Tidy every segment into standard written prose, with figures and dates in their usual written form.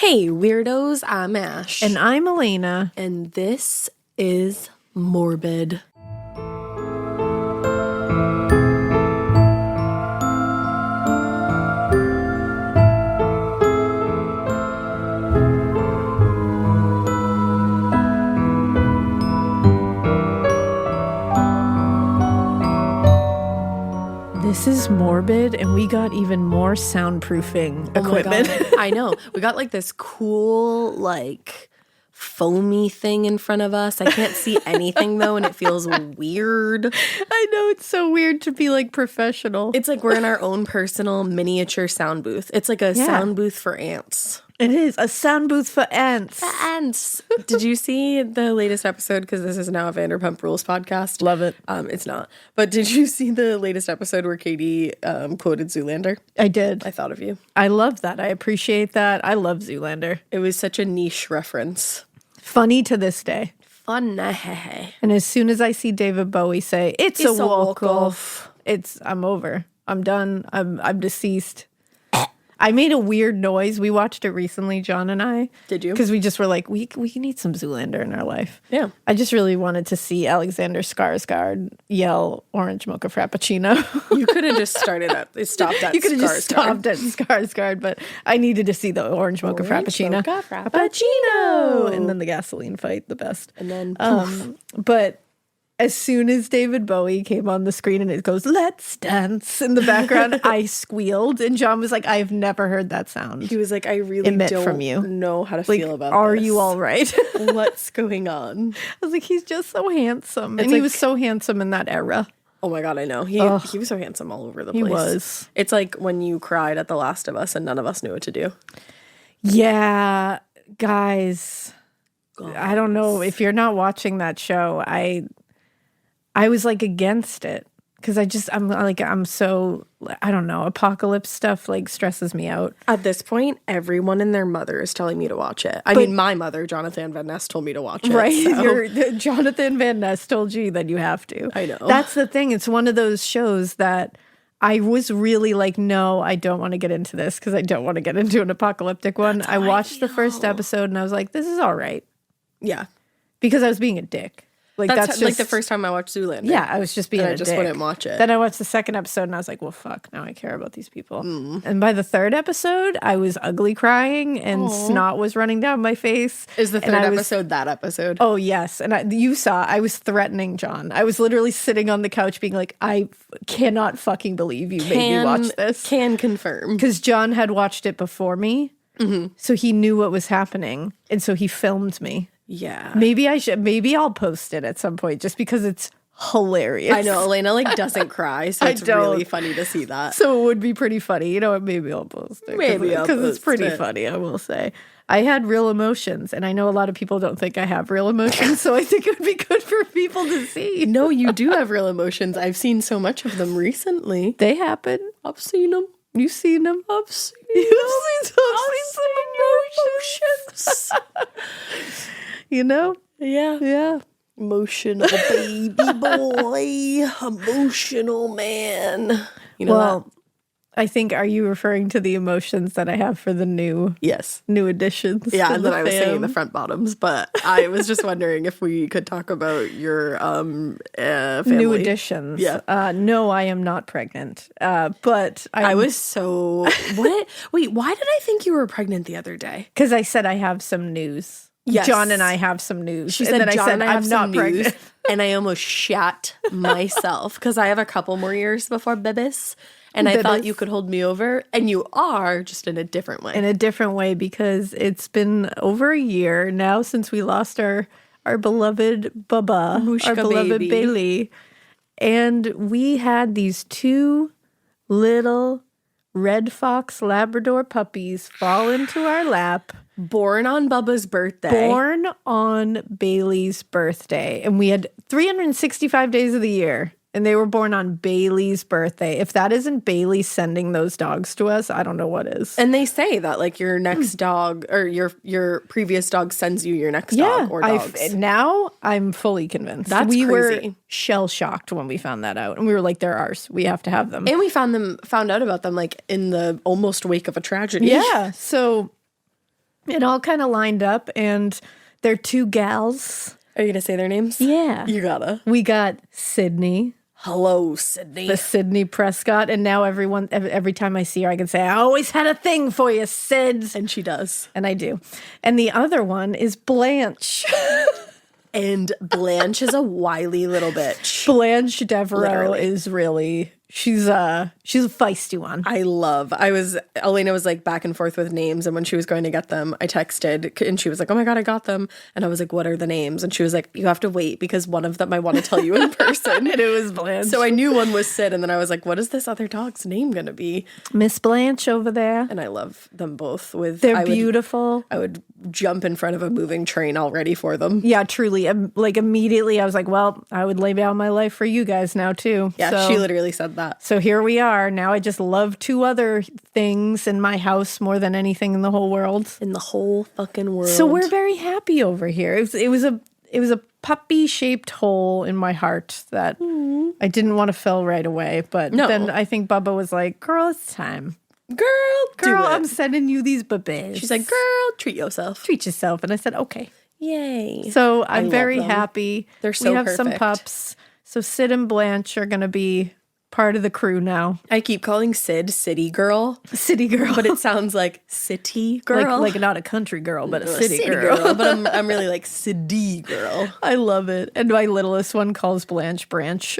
Hey, weirdos, I'm Ash. And I'm Elena. And this is Morbid. This is Morbid, and we got even more soundproofing equipment. My God. I know. We got like this cool, like, foamy thing in front of us. I can't see anything though, and it feels weird. I know, it's so weird to be like professional. It's like we're in our own personal miniature sound booth. It's like a sound booth for ants. It is a sound booth for ants. Ants. Did you see the latest episode? Because this is now a Vanderpump Rules podcast. Love it. It's not. But did you see the latest episode where Katie quoted Zoolander? I did. I thought of you. I love that. I appreciate that. I love Zoolander. It was such a niche reference. Funny to this day. Fun. And as soon as I see David Bowie say, it's a walk-off, I'm over. I'm done. I'm deceased. I made a weird noise. We watched it recently, John and I. Did you? Because we just were like, we need some Zoolander in our life. Yeah. I just really wanted to see Alexander Skarsgård yell orange mocha frappuccino. You could have just stopped at You could have just stopped at Skarsgård, but I needed to see the orange mocha frappuccino. Frappuccino. And then the gasoline fight, the best. And then poof. But as soon as David Bowie came on the screen and it goes, let's dance in the background, I squealed. And John was like, I've never heard that sound. He was like, I really don't from you. know how to Like, feel about are this. you all right? What's going on? I was like, he's just so handsome. It's And he like- was so handsome in that era. Oh my God, I know. He was so handsome all over the place. He was. It's like when you cried at The Last of Us and none of us knew what to do. Yeah, guys. I don't know if you're not watching that show. I was like against it because I'm so, I don't know, apocalypse stuff like stresses me out. At this point, everyone and their mother is telling me to watch it. I mean, my mother, Jonathan Van Ness, told me to watch it. Right. So. Jonathan Van Ness told you that you have to. I know. That's the thing. It's one of those shows that I was really like, no, I don't want to get into this because I don't want to get into an apocalyptic one. I watched the first episode and I was like, this is all right. Yeah. Because I was being a dick. Like that's just, like the first time I watched Zoolander. Yeah, I was just being a dick. I just wouldn't watch it. Then I watched the second episode and I was like, well, fuck, now I care about these people. And by the third episode, I was ugly crying and snot was running down my face. Is the third episode that episode? Oh, yes. And you saw, I was threatening John. I was literally sitting on the couch being like, I cannot fucking believe you made me watch this. Can confirm. Because John had watched it before me. Mm-hmm. So he knew what was happening. And so he filmed me. Yeah. Maybe I'll post it at some point just because it's hilarious. I know. Elena like doesn't cry, so it's really funny to see that. So it would be pretty funny. You know what? Maybe I'll post it. Because it's pretty funny, I will say. I had real emotions, and I know a lot of people don't think I have real emotions, so I think it would be good for people to see. No, you do have real emotions. I've seen so much of them recently. They happen. I've seen them. You've seen them. I've seen some emotions. You know? Yeah. Emotional baby boy. Emotional man. You know well, I think, are you referring to the emotions that I have for the new additions? Yeah, to and then I was saying the front bottoms, but I was just wondering if we could talk about your family. New additions. Yeah. No, I am not pregnant. But I was so... What? Wait, why did I think you were pregnant the other day? Because I said I have some news. Yes. John and I have some news. She said, John and I have some news. Pregnant. And I almost shat myself because I have a couple more years before babies. And I thought you could hold me over. And you are, just in a different way. In a different way, because it's been over a year now since we lost our beloved Bubba, our beloved Bailey. And we had these two little red fox Labrador puppies fall into our lap. Born on Bubba's birthday. Born on Bailey's birthday. And we had 365 days of the year. And they were born on Bailey's birthday. If that isn't Bailey sending those dogs to us, I don't know what is. And they say that like your next dog or your previous dog sends you your next dog or dogs. Now I'm fully convinced. That's we crazy. Were shell shocked when we found that out. And we were like, they're ours. We have to have them. And we found out about them like in the almost wake of a tragedy. Yeah. So It all kind of lined up, and they're two gals. Are you going to say their names? Yeah. You gotta. We got Sydney. Hello, Sydney. The Sydney Prescott. And now every time I see her, I can say, I always had a thing for you, Sid. And she does. And I do. And the other one is Blanche. And Blanche is a wily little bitch. Blanche Devereaux is really... She's a feisty one. Elena was like back and forth with names, and when she was going to get them, I texted and she was like, oh my God, I got them. And I was like, what are the names? And she was like, you have to wait because one of them I want to tell you in person. And it was Blanche. So I knew one was Sid, and then I was like, what is this other dog's name going to be? Miss Blanche over there. And I love them both. They're beautiful. I would jump in front of a moving train all ready for them. Yeah, truly. Like immediately I was like, well, I would lay down my life for you guys now too. Yeah, she literally said that. So here we are. Now I just love two other things in my house more than anything in the whole world. In the whole fucking world. So we're very happy over here. It was a puppy-shaped hole in my heart that I didn't want to fill right away. But then I think Bubba was like, girl, it's time. Girl, I'm sending you these babies. She's like, girl, treat yourself. Treat yourself. And I said, okay. Yay. So I'm very happy. They're so We have perfect. some pups. So Sid and Blanche are going to be part of the crew now. I keep calling Sid City Girl. City Girl. But it sounds like City Girl. Like not a country girl, but a city girl. But I'm really like City Girl. I love it. And my littlest one calls Blanche Branch.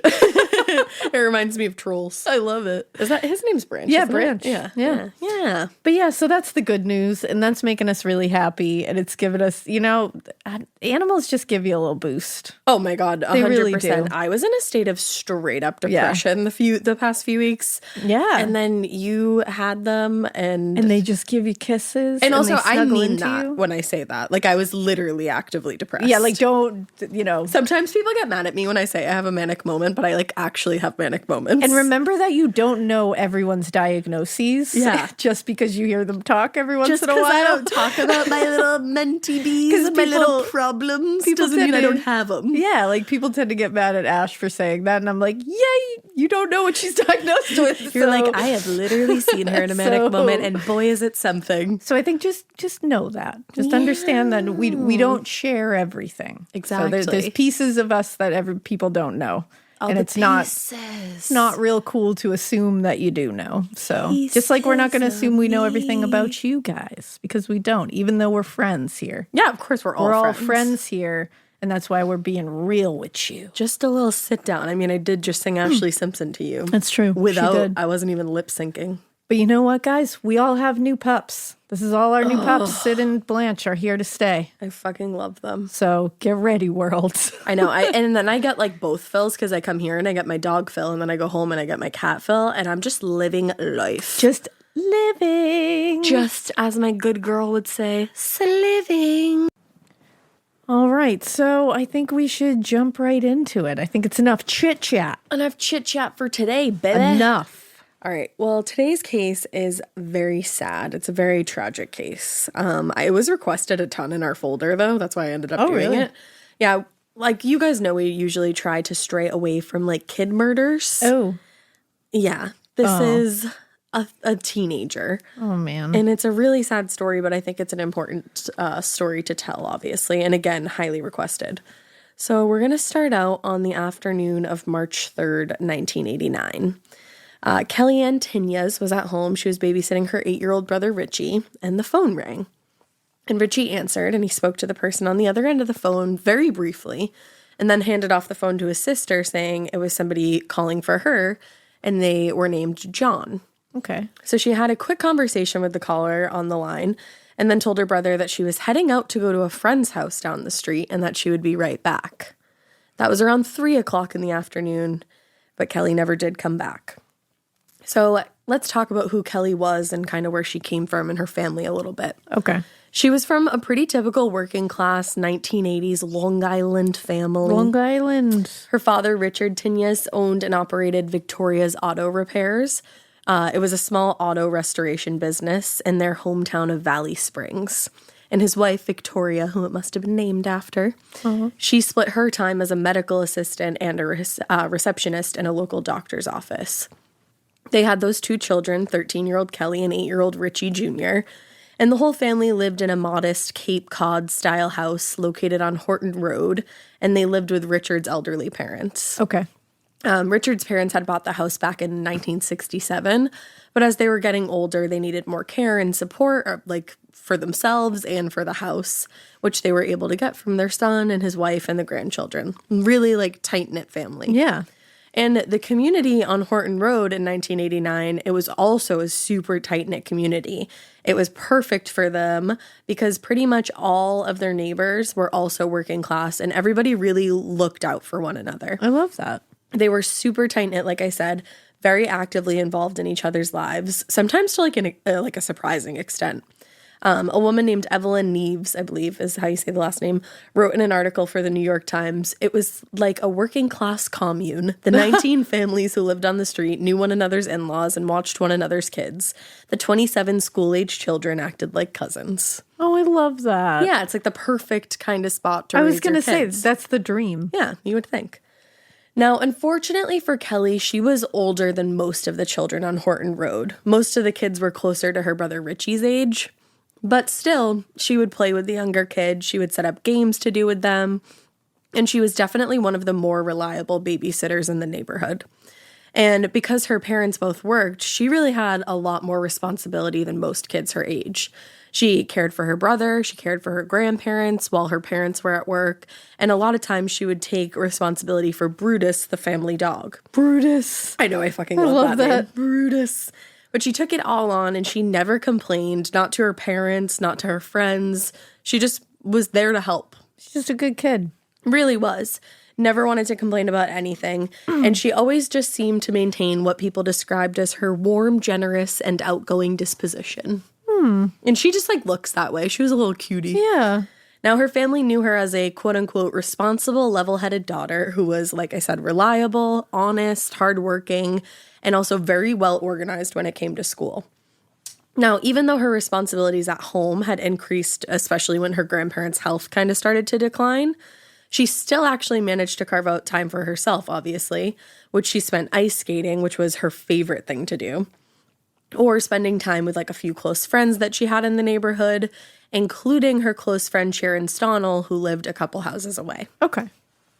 It reminds me of Trolls. I love it. Is that his name's Branch? Yeah, isn't Branch. It? Yeah. But yeah, so that's the good news. And that's making us really happy. And it's given us, animals just give you a little boost. Oh my God, 100%. They really do. I was in a state of straight up depression the past few weeks. Yeah. And then you had them and they just give you kisses. And also, they I snuggle mean into that you. when I say that. Like, I was literally actively depressed. Yeah, like don't. Sometimes people get mad at me when I say I have a manic moment, but I like actually have manic moments. And remember that you don't know everyone's diagnoses. Yeah. Just because you hear them talk every once in a while. I don't talk about my little mentee bees and my little problems doesn't mean I don't have them. Yeah, like people tend to get mad at Ash for saying that. And I'm like, yeah, you don't know what she's diagnosed with. You're like, I have literally seen her in a manic moment, and boy, is it something. So I think just know that. Just understand that we don't share everything. Exactly. So there's pieces of us that people don't know. And it's not real cool to assume that you do know. So just like we're not going to assume we know everything about you guys, because we don't, even though we're friends here. Yeah, of course we're all friends here. And that's why we're being real with you. Just a little sit down. I mean, I did just sing Ashley Simpson to you. That's true. I wasn't even lip syncing. But you know what, guys? We all have new pups. This is all our new pups. Sid and Blanche are here to stay. I fucking love them. So get ready, world. I know. And then I get like both Phils because I come here and I get my dog Phil, and then I go home and I get my cat Phil, and I'm just living life. Just living. Just as my good girl would say, living. All right, so I think we should jump right into it. I think it's enough chit-chat. Enough chit-chat for today, baby. Enough. All right, well, today's case is very sad. It's a very tragic case. It was requested a ton in our folder, though. That's why I ended up doing it. Yeah, like you guys know, we usually try to stray away from, like, kid murders. Oh. Yeah, this is a teenager. Oh, man. And it's a really sad story, but I think it's an important story to tell, obviously. And again, highly requested. So we're going to start out on the afternoon of March 3rd, 1989. Kellyanne Tinez was at home. She was babysitting her 8-year-old brother, Richie, and the phone rang. And Richie answered, and he spoke to the person on the other end of the phone very briefly, and then handed off the phone to his sister, saying it was somebody calling for her, and they were named John. Okay. So she had a quick conversation with the caller on the line and then told her brother that she was heading out to go to a friend's house down the street and that she would be right back. That was around 3 o'clock in the afternoon, but Kelly never did come back. So let's talk about who Kelly was and kind of where she came from and her family a little bit. Okay. She was from a pretty typical working class 1980s Long Island family. Long Island. Her father, Richard Tinez, owned and operated Victoria's Auto Repairs. It was a small auto restoration business in their hometown of Valley Springs. And his wife, Victoria, who it must have been named after, she split her time as a medical assistant and a receptionist in a local doctor's office. They had those two children, 13-year-old Kelly and 8-year-old Richie Jr., And the whole family lived in a modest Cape Cod-style house located on Horton Road, and they lived with Richard's elderly parents. Okay. Richard's parents had bought the house back in 1967, but as they were getting older, they needed more care and support, like for themselves and for the house, which they were able to get from their son and his wife and the grandchildren. Really like tight-knit family. Yeah. And the community on Horton Road in 1989, it was also a super tight-knit community. It was perfect for them because pretty much all of their neighbors were also working class, and everybody really looked out for one another. I love that. They were super tight-knit, like I said, very actively involved in each other's lives, sometimes to like a surprising extent. A woman named Evelyn Neves, I believe is how you say the last name, wrote in an article for the New York Times, it was like a working class commune. The 19 families who lived on the street knew one another's in-laws and watched one another's kids. The 27 school-age children acted like cousins. Oh, I love that. Yeah, it's like the perfect kind of spot to raise your kids. I was going to say, that's the dream. Yeah, you would think. Now, unfortunately for Kelly, she was older than most of the children on Horton Road. Most of the kids were closer to her brother Richie's age. But still, she would play with the younger kids, she would set up games to do with them, and she was definitely one of the more reliable babysitters in the neighborhood. And because her parents both worked, she really had a lot more responsibility than most kids her age. She cared for her brother, she cared for her grandparents while her parents were at work, and a lot of times she would take responsibility for Brutus, the family dog. Brutus. I know, I fucking love that name. Brutus. But she took it all on, and she never complained, not to her parents, not to her friends. She just was there to help. She's just a good kid. Really was. Never wanted to complain about anything. And she always just seemed to maintain what people described as her warm, generous, and outgoing disposition. And she just, like, looks that way. She was a little cutie. Yeah. Now, her family knew her as a quote-unquote responsible, level-headed daughter who was, like I said, reliable, honest, hardworking, and also very well-organized when it came to school. Now, even though her responsibilities at home had increased, especially when her grandparents' health kind of started to decline, she still actually managed to carve out time for herself, obviously, which she spent ice skating, which was her favorite thing to do, or spending time with, like, a few close friends that she had in the neighborhood, including her close friend Sharon Stonnell, who lived a couple houses away. Okay.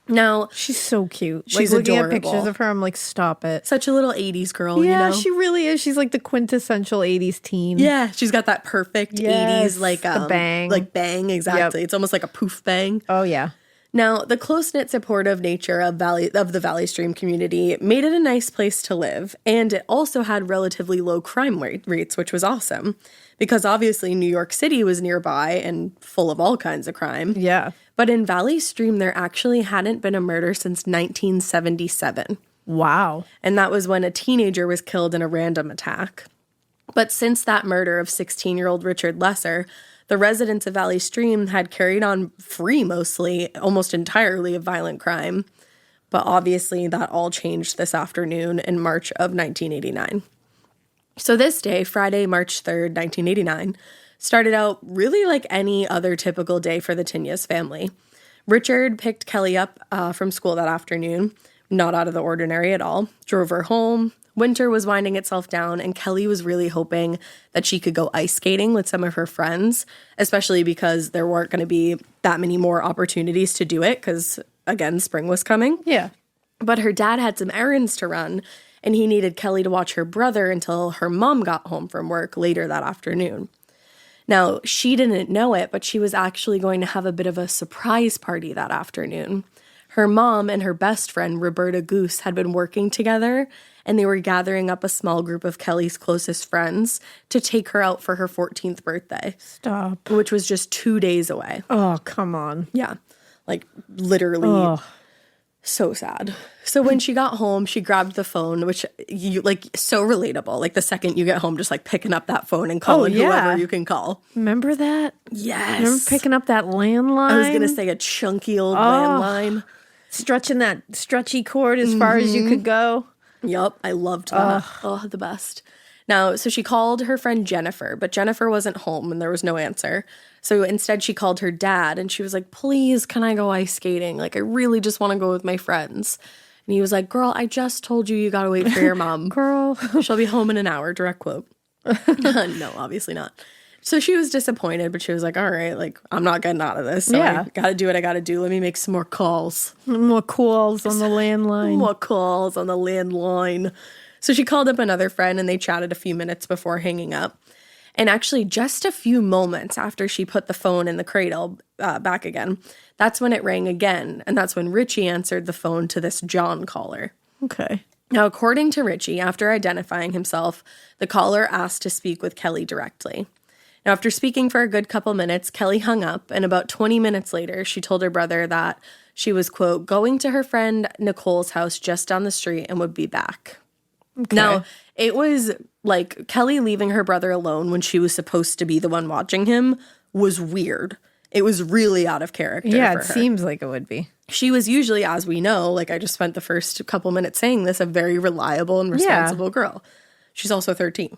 Now, she's so cute. She's like, looking adorable. at pictures of her, I'm like, stop it. Such a little 80s girl, yeah, you know? she really is. She's like the quintessential 80s teen. Yeah, she's got that perfect 80s, like, the bang. Like, bang, exactly. Yep. It's almost like a poof bang. Oh, yeah. Now, the close-knit, supportive nature of the Valley Stream community made it a nice place to live, and it also had relatively low crime rates, which was awesome, because obviously New York City was nearby and full of all kinds of crime. Yeah. But in Valley Stream, there actually hadn't been a murder since 1977. Wow. And that was when a teenager was killed in a random attack. But since that murder of 16-year-old Richard Lesser, the residents of Valley Stream had carried on free mostly, almost entirely of violent crime. But obviously that all changed this afternoon in March of 1989. So this day, Friday, March 3rd, 1989, started out really like any other typical day for the Tignas family. Richard picked Kelly up from school that afternoon, not out of the ordinary at all, drove her home. Winter was winding itself down, and Kelly was really hoping that she could go ice skating with some of her friends, especially because there weren't going to be that many more opportunities to do it because, again, spring was coming. Yeah. But her dad had some errands to run, and he needed Kelly to watch her brother until her mom got home from work later that afternoon. Now, she didn't know it, but she was actually going to have a bit of a surprise party that afternoon. Her mom and her best friend, Roberta Goose, had been working together, and they were gathering up a small group of Kelly's closest friends to take her out for her 14th birthday. Stop. Which was just 2 days away. Oh, come on. Yeah. Like, literally so sad. So when she got home, she grabbed the phone, which, so relatable. Like, the second you get home, just, like, picking up that phone and calling whoever you can call. Remember that? Yes. Remember picking up that landline? I was going to say a chunky old landline. Stretching that stretchy cord as far as you could go. Yep, I loved that. Oh, the best. Now, so she called her friend Jennifer, but Jennifer wasn't home and there was no answer. So instead she called her dad and she was like, please, can I go ice skating? Like, I really just want to go with my friends. And he was like, girl, I just told you got to wait for your mom. Girl. She'll be home in an hour, direct quote. No, obviously not. So she was disappointed, but she was like, all right, like, I'm not getting out of this. So Yeah. I got to do what I got to do. Let me make some more calls. More calls on the landline. More calls on the landline. So she called up another friend and they chatted a few minutes before hanging up. And actually, just a few moments after she put the phone in the cradle back again, that's when it rang again. And that's when Richie answered the phone to this John caller. Okay. Now, according to Richie, after identifying himself, the caller asked to speak with Kelly directly. Now, after speaking for a good couple minutes, Kelly hung up, and about 20 minutes later, she told her brother that she was, quote, going to her friend Nicole's house just down the street and would be back. Okay. Now, it was like Kelly leaving her brother alone when she was supposed to be the one watching him was weird. It was really out of character. Yeah, for it her. seems like it would be. She was usually, as we know, like I just spent the first couple minutes saying this, a very reliable and responsible girl. She's also 13.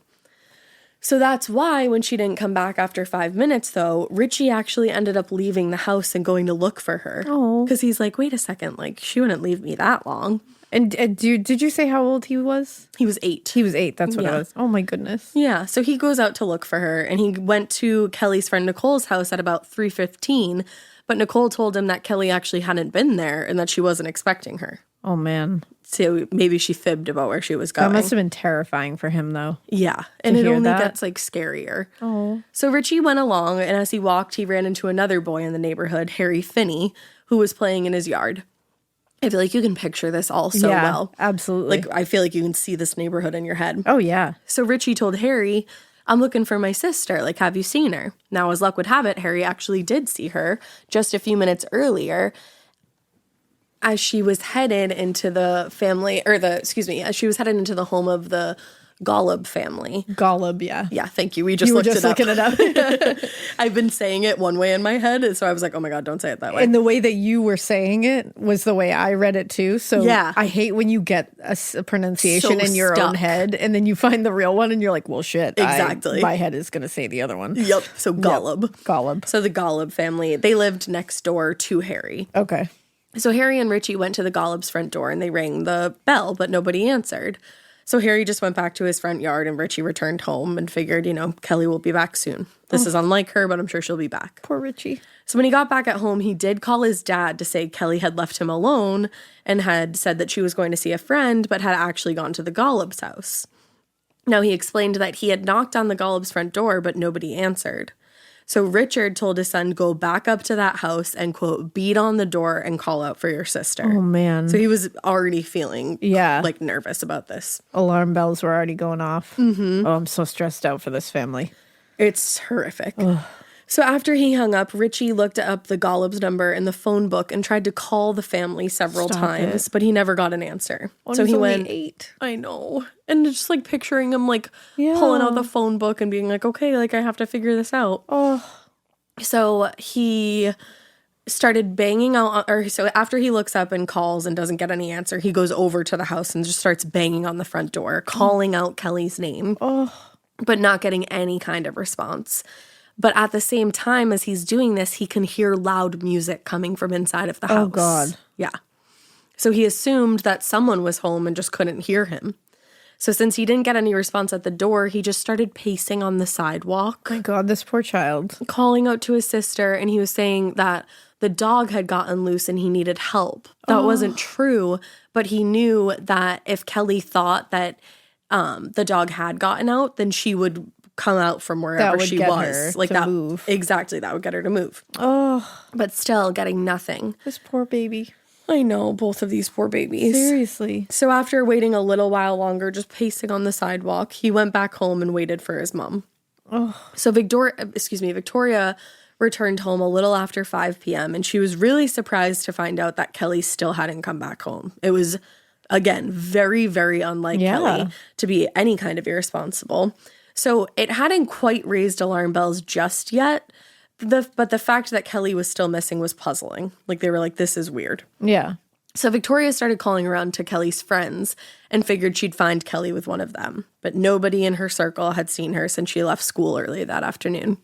So that's why when she didn't come back after 5 minutes, though, Richie actually ended up leaving the house and going to look for her. Oh. Because he's like, wait a second, like, she wouldn't leave me that long. And did you say how old he was? He was 8. He was 8, that's what it was. Oh, my goodness. Yeah, so he goes out to look for her, and he went to Kelly's friend Nicole's house at about 3:15, but Nicole told him that Kelly actually hadn't been there and that she wasn't expecting her. Oh, man. So maybe she fibbed about where she was going. That must have been terrifying for him, though. Yeah, and it only gets, like, scarier. Oh. So Richie went along, and as he walked, he ran into another boy in the neighborhood, Harry Finney, who was playing in his yard. I feel like you can picture this all so well. Absolutely. Like, I feel like you can see this neighborhood in your head. Oh, yeah. So Richie told Harry, I'm looking for my sister. Like, have you seen her? Now, as luck would have it, Harry actually did see her just a few minutes earlier as she was headed into the as she was headed into the home of the Golub family. Golub, yeah. Yeah, thank you. We just looked it up. looking it up. I've been saying it one way in my head, so I was like, oh my God, don't say it that way. And the way that you were saying it was the way I read it too. So yeah. I hate when you get a pronunciation in your own head and then you find the real one and you're like, well, shit. Exactly. My head is going to say the other one. Yep. So Golub. Yep. Golub. So the Golub family, they lived next door to Harry. Okay. So Harry and Richie went to the Golub's front door and they rang the bell, but nobody answered. So Harry just went back to his front yard and Richie returned home and figured, Kelly will be back soon. This is unlike her, but I'm sure she'll be back. Poor Richie. So when he got back at home, he did call his dad to say Kelly had left him alone and had said that she was going to see a friend, but had actually gone to the Golub's house. Now he explained that he had knocked on the Golub's front door, but nobody answered. So Richard told his son, go back up to that house and, quote, beat on the door and call out for your sister. Oh, man. So he was already feeling, like, nervous about this. Alarm bells were already going off. Mm-hmm. Oh, I'm so stressed out for this family. It's horrific. Ugh. So after he hung up, Richie looked up the Golub's number in the phone book and tried to call the family several times, but he never got an answer. So he went, 8. I know. And just like picturing him like pulling out the phone book and being like, okay, like I have to figure this out. Oh. So he started banging out, so after he looks up and calls and doesn't get any answer, he goes over to the house and just starts banging on the front door, calling out Kelly's name, but not getting any kind of response. But at the same time as he's doing this, he can hear loud music coming from inside of the house. Oh, God. Yeah. So he assumed that someone was home and just couldn't hear him. So since he didn't get any response at the door, he just started pacing on the sidewalk. My God, this poor child. Calling out to his sister, and he was saying that the dog had gotten loose and he needed help. That wasn't true, but he knew that if Kelly thought that the dog had gotten out, then she would come out from wherever she was. Like that move. Exactly, that would get her to move. Oh. But still getting nothing. This poor baby. I know, both of these poor babies. Seriously. So after waiting a little while longer, just pacing on the sidewalk, he went back home and waited for his mom. Oh. So Victoria returned home a little after 5 p.m. and she was really surprised to find out that Kelly still hadn't come back home. It was, again, very, very unlike Kelly to be any kind of irresponsible. So it hadn't quite raised alarm bells just yet, but the fact that Kelly was still missing was puzzling. Like, they were like, this is weird. Yeah. So Victoria started calling around to Kelly's friends and figured she'd find Kelly with one of them. But nobody in her circle had seen her since she left school early that afternoon.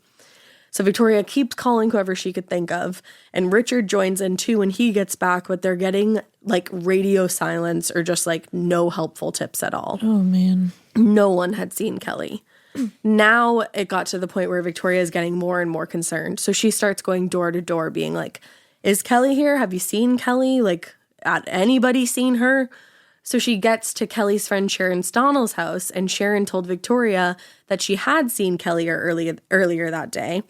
So Victoria keeps calling whoever she could think of, and Richard joins in too when he gets back, but they're getting like radio silence or just like no helpful tips at all. Oh, man. No one had seen Kelly. Now it got to the point where Victoria is getting more and more concerned. So she starts going door to door being like, is Kelly here? Have you seen Kelly? Like, had anybody seen her? So she gets to Kelly's friend Sharon Stonnell's house, and Sharon told Victoria that she had seen Kelly earlier that day.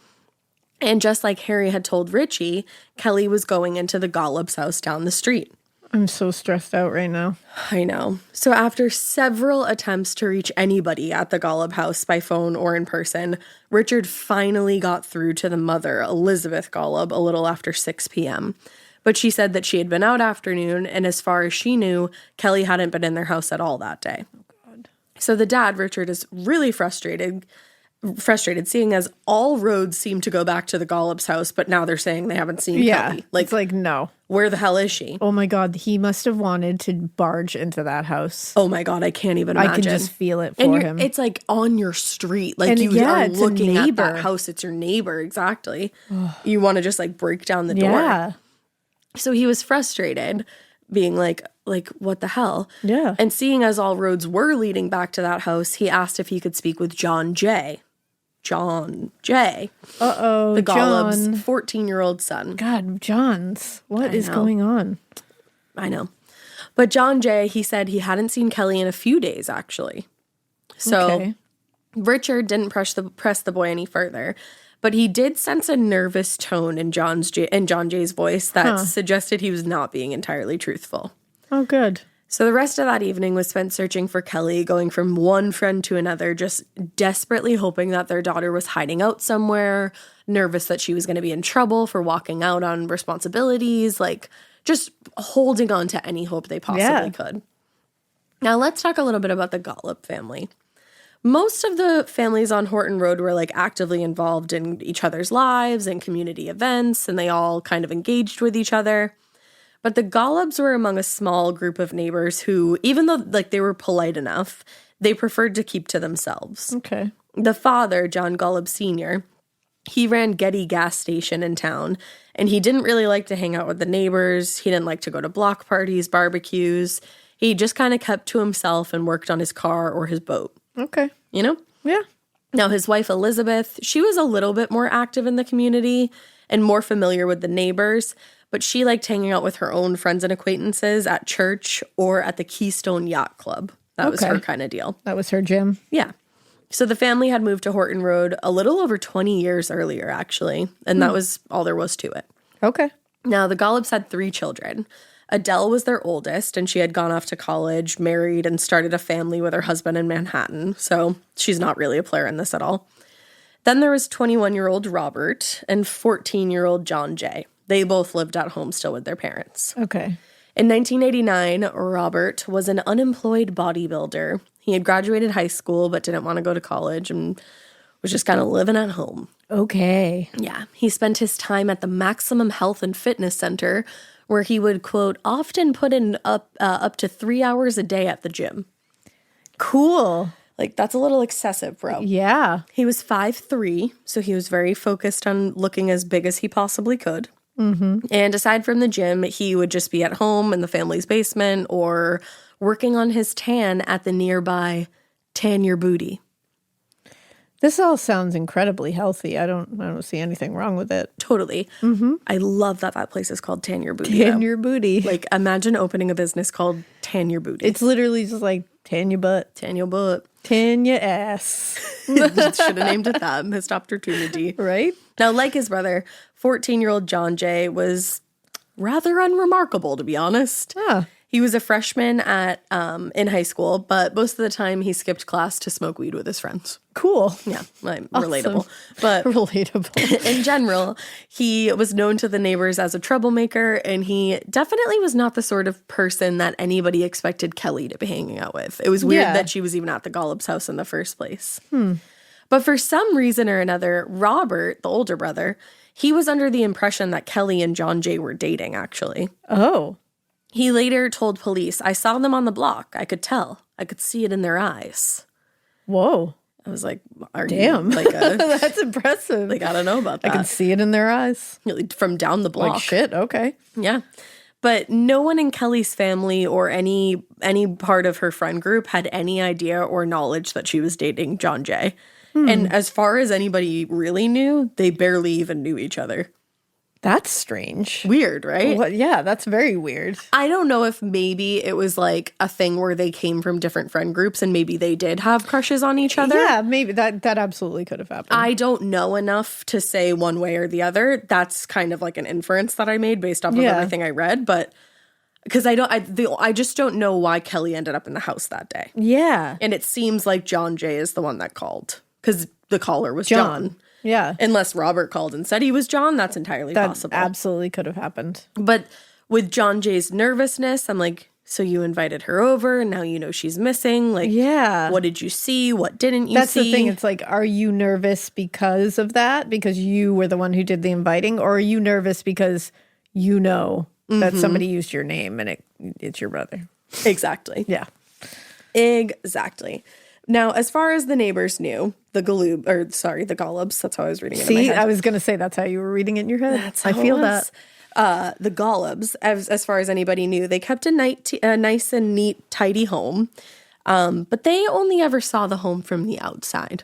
And just like Harry had told Richie, Kelly was going into the Gollop's house down the street. I'm so stressed out right now. I know. So after several attempts to reach anybody at the Gollop house by phone or in person, Richard finally got through to the mother, Elizabeth Gollop, a little after 6 p.m. But she said that she had been out afternoon, and as far as she knew, Kelly hadn't been in their house at all that day. Oh, God. So the dad, Richard, is really frustrated seeing as all roads seem to go back to the Gollop's house, but now they're saying they haven't seen Kelly. It's like, no. Where the hell is she? Oh my God, he must have wanted to barge into that house. Oh my God, I can't even imagine. I can just feel it for him. It's like on your street. Like you are looking at that house. It's your neighbor, exactly. You want to just like break down the door. Yeah. So he was frustrated, being like, what the hell? Yeah. And seeing as all roads were leading back to that house, he asked if he could speak with John Jay. John Jay. Uh-oh, the Gollop's John. 14-year-old son. God, Johns. What is going on? I know. But John Jay, he said he hadn't seen Kelly in a few days, actually. So Richard didn't press the boy any further. But he did sense a nervous tone in John Jay's voice that suggested he was not being entirely truthful. Oh, good. So the rest of that evening was spent searching for Kelly, going from one friend to another, just desperately hoping that their daughter was hiding out somewhere, nervous that she was going to be in trouble for walking out on responsibilities, like just holding on to any hope they possibly could. Now let's talk a little bit about the Gollop family. Most of the families on Horton Road were like actively involved in each other's lives and community events, and they all kind of engaged with each other. But the Gollops were among a small group of neighbors who, even though like they were polite enough, they preferred to keep to themselves. Okay. The father, John Gollop Sr., he ran Getty gas station in town, and he didn't really like to hang out with the neighbors. He didn't like to go to block parties, barbecues. He just kind of kept to himself and worked on his car or his boat. Okay. You know? Yeah. Now, his wife, Elizabeth, she was a little bit more active in the community and more familiar with the neighbors, but she liked hanging out with her own friends and acquaintances at church or at the Keystone Yacht Club. That was her kind of deal. That was her gym? Yeah. So the family had moved to Horton Road a little over 20 years earlier, actually, and that was all there was to it. Okay. Now, the Gollops had 3 children. Adele was their oldest, and she had gone off to college, married, and started a family with her husband in Manhattan, so she's not really a player in this at all. Then there was 21-year-old Robert and 14-year-old John Jay. They both lived at home still with their parents. Okay. In 1989, Robert was an unemployed bodybuilder. He had graduated high school but didn't want to go to college and was just kind of living at home. Okay. Yeah. He spent his time at the Maximum Health and Fitness Center, where he would, quote, often put in up to 3 hours a day at the gym. Cool. Like, that's a little excessive, bro. Yeah. He was 5'3", so he was very focused on looking as big as he possibly could. Mm-hmm. And aside from the gym, he would just be at home in the family's basement or working on his tan at the nearby Tan Your Booty. This all sounds incredibly healthy. I don't see anything wrong with it. Totally. Mm-hmm. I love that place is called Tan Your Booty. Tan Your Booty. Like, imagine opening a business called Tan Your Booty. It's literally just like tan your butt. Tan your butt. Tan your ass. Should have named it that. Missed opportunity. Right? Now, like his brother, 14-year-old John Jay was rather unremarkable, to be honest. Huh. He was a freshman at in high school, but most of the time he skipped class to smoke weed with his friends. Cool. Yeah, Awesome. Relatable. But relatable. In general, he was known to the neighbors as a troublemaker, and he definitely was not the sort of person that anybody expected Kelly to be hanging out with. It was weird that she was even at the Gollop's house in the first place. But for some reason or another, Robert, the older brother, he was under the impression that Kelly and John Jay were dating, actually. Oh. He later told police, "I saw them on the block. I could tell. I could see it in their eyes." Whoa. I was like, damn. You like a, that's impressive. like, I don't know about that. I can see it in their eyes. From down the block. Like, shit, okay. Yeah. But no one in Kelly's family or any part of her friend group had any idea or knowledge that she was dating John Jay. And as far as anybody really knew, they barely even knew each other. That's strange. Weird, right? Well, yeah, that's very weird. I don't know if maybe it was like a thing where they came from different friend groups and maybe they did have crushes on each other. Yeah, maybe that absolutely could have happened. I don't know enough to say one way or the other. That's kind of like an inference that I made based off of everything I read, but because I just don't know why Kelly ended up in the house that day. Yeah. And it seems like John Jay is the one that called because the caller was John. Yeah. Unless Robert called and said he was John, that's entirely possible. Absolutely could have happened. But with John Jay's nervousness, I'm like, so you invited her over and now you know she's missing. Like, yeah. What did you see? What didn't you see? That's the thing. It's like, are you nervous because of that? Because you were the one who did the inviting? Or are you nervous because you know that somebody used your name and it's your brother? Exactly. Yeah. Exactly. Now, as far as the neighbors knew, the Golubs, that's how I was reading it in my head. I was going to say that's how you were reading it in your head. That's how I feel that. The Golubs, as far as anybody knew, they kept a nice and neat, tidy home, but they only ever saw the home from the outside.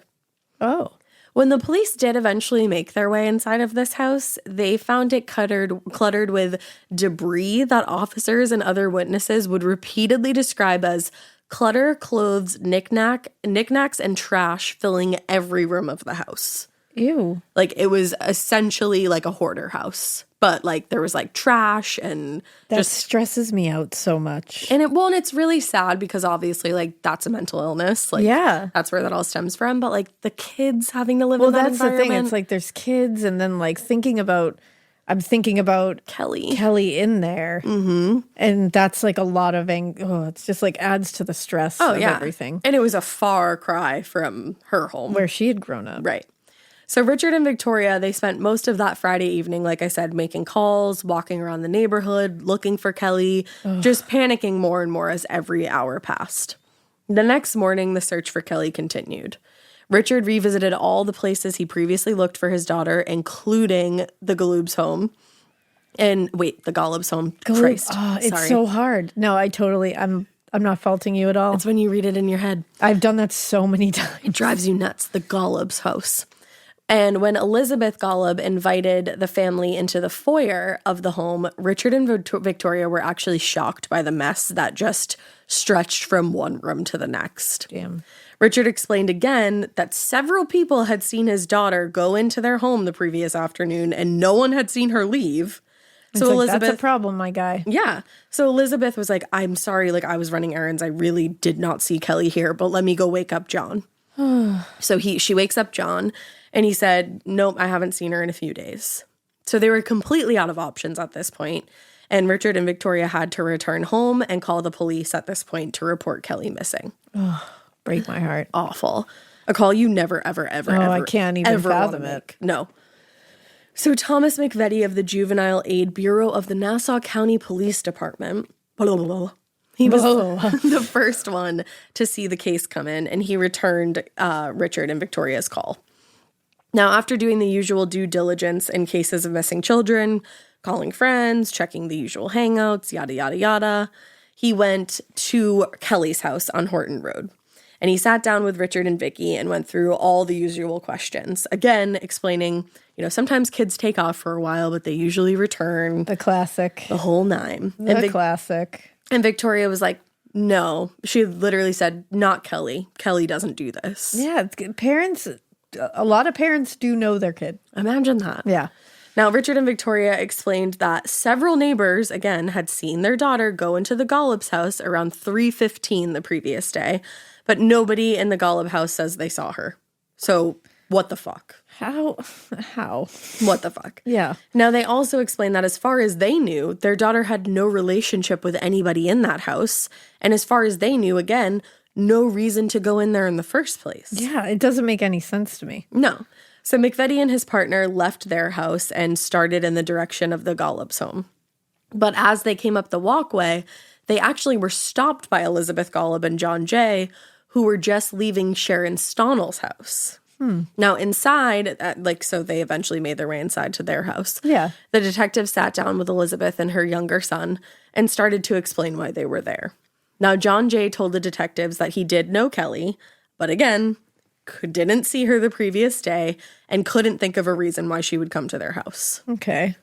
Oh. When the police did eventually make their way inside of this house, they found it cluttered with debris that officers and other witnesses would repeatedly describe as clutter, clothes, knickknacks, and trash filling every room of the house. Ew. Like, it was essentially like a hoarder house. But, like, there was, like, trash and that stresses me out so much. And it's really sad because, obviously, like, that's a mental illness. Like, yeah. That's where that all stems from. But, like, the kids having to live in that environment. Well, that's the thing. It's like there's kids and then, like, I'm thinking about Kelly in there. Mm-hmm. And that's like a lot of it's just like adds to the stress of everything. And it was a far cry from her home. Where she had grown up. Right. So Richard and Victoria, they spent most of that Friday evening, like I said, making calls, walking around the neighborhood, looking for Kelly, just panicking more and more as every hour passed. The next morning, the search for Kelly continued. Richard revisited all the places he previously looked for his daughter, including the Golub's home. The Golub's home. Christ. Oh, it's so hard. No, I'm not faulting you at all. It's when you read it in your head. I've done that so many times. It drives you nuts. The Golub's house. And when Elizabeth Golub invited the family into the foyer of the home, Richard and Victoria were actually shocked by the mess that just stretched from one room to the next. Damn. Richard explained again that several people had seen his daughter go into their home the previous afternoon and no one had seen her leave. So Elizabeth, that's a problem, my guy. Yeah. So Elizabeth was like, I'm sorry, like I was running errands. I really did not see Kelly here, but let me go wake up John. So she wakes up John and he said, nope, I haven't seen her in a few days. So they were completely out of options at this point. And Richard and Victoria had to return home and call the police at this point to report Kelly missing. Break my heart. Awful. A call you never, ever, ever, ever, I can't even fathom it. No. So Thomas McVetti of the Juvenile Aid Bureau of the Nassau County Police Department, he was the first one to see the case come in, and he returned Richard and Victoria's call. Now, after doing the usual due diligence in cases of missing children, calling friends, checking the usual hangouts, yada, yada, yada, he went to Kelly's house on Horton Road. And he sat down with Richard and Vicky and went through all the usual questions. Again, explaining, sometimes kids take off for a while, but they usually return. The classic. The whole nine. The classic. And Victoria was like, no. She literally said, not Kelly. Kelly doesn't do this. Yeah, a lot of parents do know their kid. Imagine that. Yeah. Now, Richard and Victoria explained that several neighbors, again, had seen their daughter go into the Golub's house around 3:15 the previous day, but nobody in the Golub house says they saw her. So, what the fuck? How? What the fuck? Yeah. Now, they also explained that as far as they knew, their daughter had no relationship with anybody in that house. And as far as they knew, again, no reason to go in there in the first place. Yeah, it doesn't make any sense to me. No. So McVetti and his partner left their house and started in the direction of the Golub's home. But as they came up the walkway, they actually were stopped by Elizabeth Golub and John Jay, who were just leaving Sharon Stonnell's house. Now inside, so they eventually made their way inside to their house. Yeah. The detective sat down with Elizabeth and her younger son and started to explain why they were there. Now, John Jay told the detectives that he did know Kelly, but again, didn't see her the previous day and couldn't think of a reason why she would come to their house. Okay.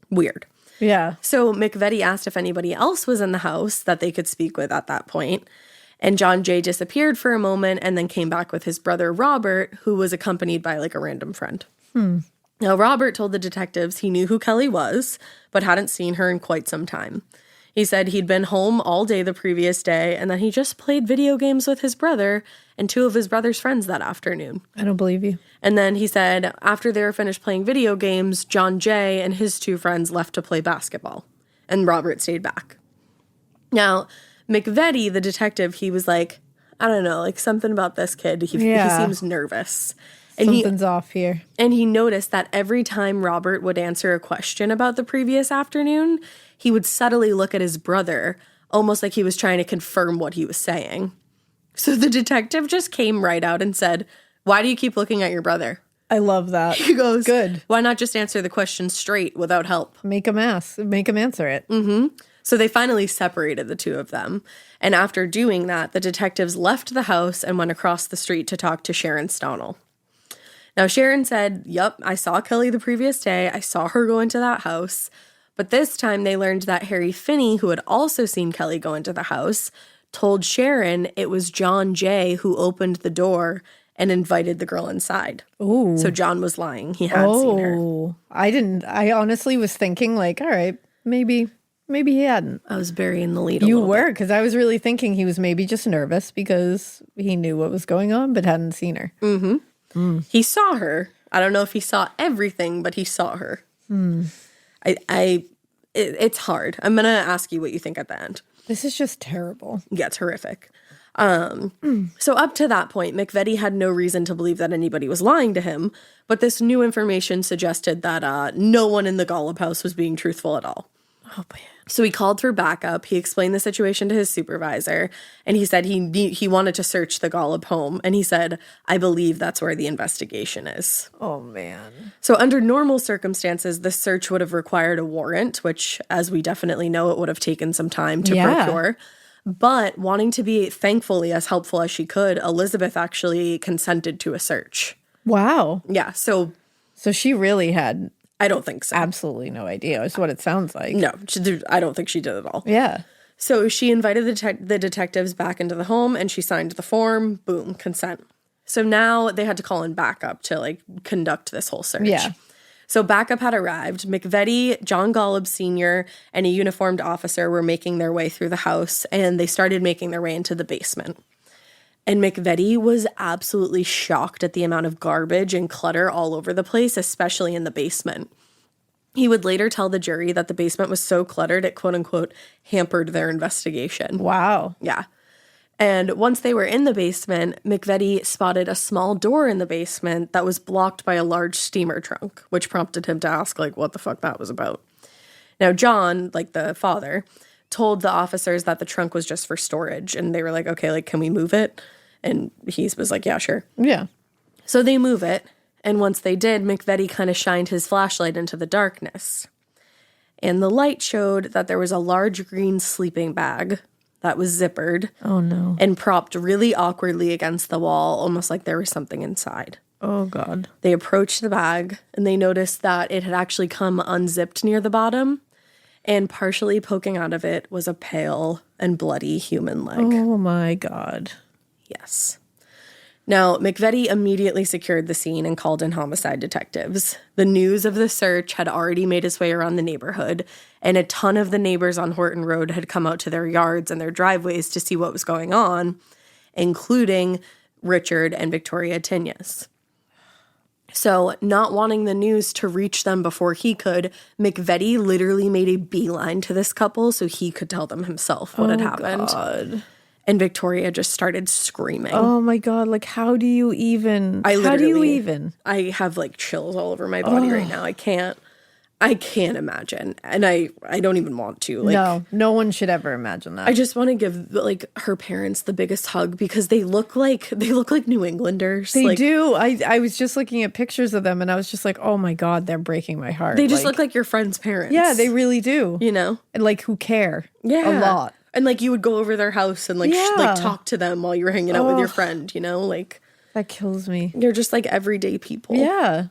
Weird. Yeah. So McVetti asked if anybody else was in the house that they could speak with at that point. And John Jay disappeared for a moment and then came back with his brother Robert, who was accompanied by a random friend. Now, Robert told the detectives he knew who Kelly was, but hadn't seen her in quite some time. He said he'd been home all day the previous day and that he just played video games with his brother and two of his brother's friends that afternoon. I don't believe you. And then he said after they were finished playing video games, John Jay and his two friends left to play basketball, and Robert stayed back. Now, McVetti, the detective, he was like, I don't know, something about this kid. He seems nervous. And Something's off here. And he noticed that every time Robert would answer a question about the previous afternoon, he would subtly look at his brother, almost like he was trying to confirm what he was saying. So the detective just came right out and said, "Why do you keep looking at your brother?" I love that. He goes, "Good. Why not just answer the question straight without help?" Make him answer it. So they finally separated the two of them. And after doing that, the detectives left the house and went across the street to talk to Sharon Stonnell. Now, Sharon said, "Yup, I saw Kelly the previous day. I saw her go into that house." But this time they learned that Harry Finney, who had also seen Kelly go into the house, told Sharon it was John Jay who opened the door and invited the girl inside. Ooh. So John was lying. He had seen her. I honestly was thinking all right, maybe he hadn't. I was burying the lead a You little were, bit. because I was really thinking he was maybe just nervous because he knew what was going on but hadn't seen her. He saw her. I don't know if he saw everything, but he saw her. It's hard. I'm going to ask you what you think at the end. This is just terrible. Yeah, it's horrific. So up to that point, McVetti had no reason to believe that anybody was lying to him, but this new information suggested that no one in the Golub house was being truthful at all. Oh, man. So he called for backup. He explained the situation to his supervisor, and he said he wanted to search the Golub home, and he said, "I believe that's where the investigation is." Oh, man. So under normal circumstances, the search would have required a warrant, which, as we definitely know, it would have taken some time to procure. But wanting to be, thankfully, as helpful as she could, Elizabeth actually consented to a search. Wow. Yeah, so she really had I don't think so. absolutely no idea. Is what it sounds like. No, I don't think she did at all. Yeah. So she invited the detectives back into the home, and she signed the form. Boom, consent. So now they had to call in backup to conduct this whole search. Yeah. So backup had arrived. McVetti, John Golub Sr., and a uniformed officer were making their way through the house, and they started making their way into the basement. And McVetti was absolutely shocked at the amount of garbage and clutter all over the place, especially in the basement. He would later tell the jury that the basement was so cluttered it, quote unquote, hampered their investigation. Wow. Yeah. And once they were in the basement, McVetti spotted a small door in the basement that was blocked by a large steamer trunk, which prompted him to ask, what the fuck that was about. Now, John, the father, told the officers that the trunk was just for storage, and they were like, okay, can we move it? And he was like, yeah, sure. Yeah. So they move it, and once they did, McVetti kind of shined his flashlight into the darkness. And the light showed that there was a large green sleeping bag that was zippered. Oh, no. And propped really awkwardly against the wall, almost like there was something inside. Oh, God. They approached the bag, and they noticed that it had actually come unzipped near the bottom, and partially poking out of it was a pale and bloody human leg. Oh, my God. Yes. Now, McVetti immediately secured the scene and called in homicide detectives. The news of the search had already made its way around the neighborhood, and a ton of the neighbors on Horton Road had come out to their yards and their driveways to see what was going on, including Richard and Victoria Tinius. So, not wanting the news to reach them before he could, McVetti literally made a beeline to this couple so he could tell them himself what had happened. God. And Victoria just started screaming. Oh, my God. How do you even? How do you even? I have chills all over my body right now. I can't. I can't imagine. And I don't even want to. Like, no one should ever imagine that. I just want to give like her parents the biggest hug because they look like New Englanders. They do. I was just looking at pictures of them and I was just like, oh my God, they're breaking my heart. They just look like your friend's parents. Yeah, they really do. You know? And like who care. Yeah. A lot. And like you would go over their house and like like talk to them while you were hanging out with your friend, you know? Like that kills me. You're just like everyday people. Yeah.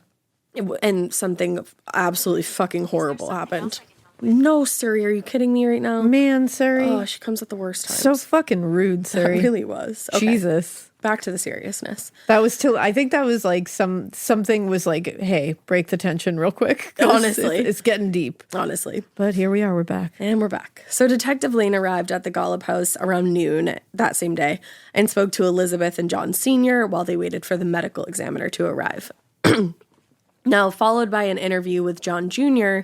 And something absolutely fucking horrible happened. No, Surrey, are you kidding me right now? Man, Surrey. Oh, she comes at the worst times. So fucking rude, Surrey. It really was. Okay. Jesus. Back to the seriousness. That was I think that was like something was like, hey, break the tension real quick. Honestly. It's getting deep. Honestly. But here we are, we're back. And we're back. So Detective Lane arrived at the Golub house around noon that same day and spoke to Elizabeth and John Sr. while they waited for the medical examiner to arrive. Now, followed by an interview with John Jr.,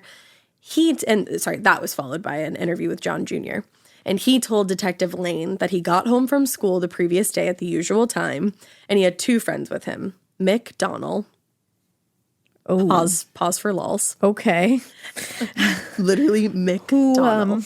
that was followed by an interview with John Jr., and he told Detective Lane that he got home from school the previous day at the usual time, and he had two friends with him, Mick Donnell. Oh. Pause for lols. Okay. Literally Mick Donnell.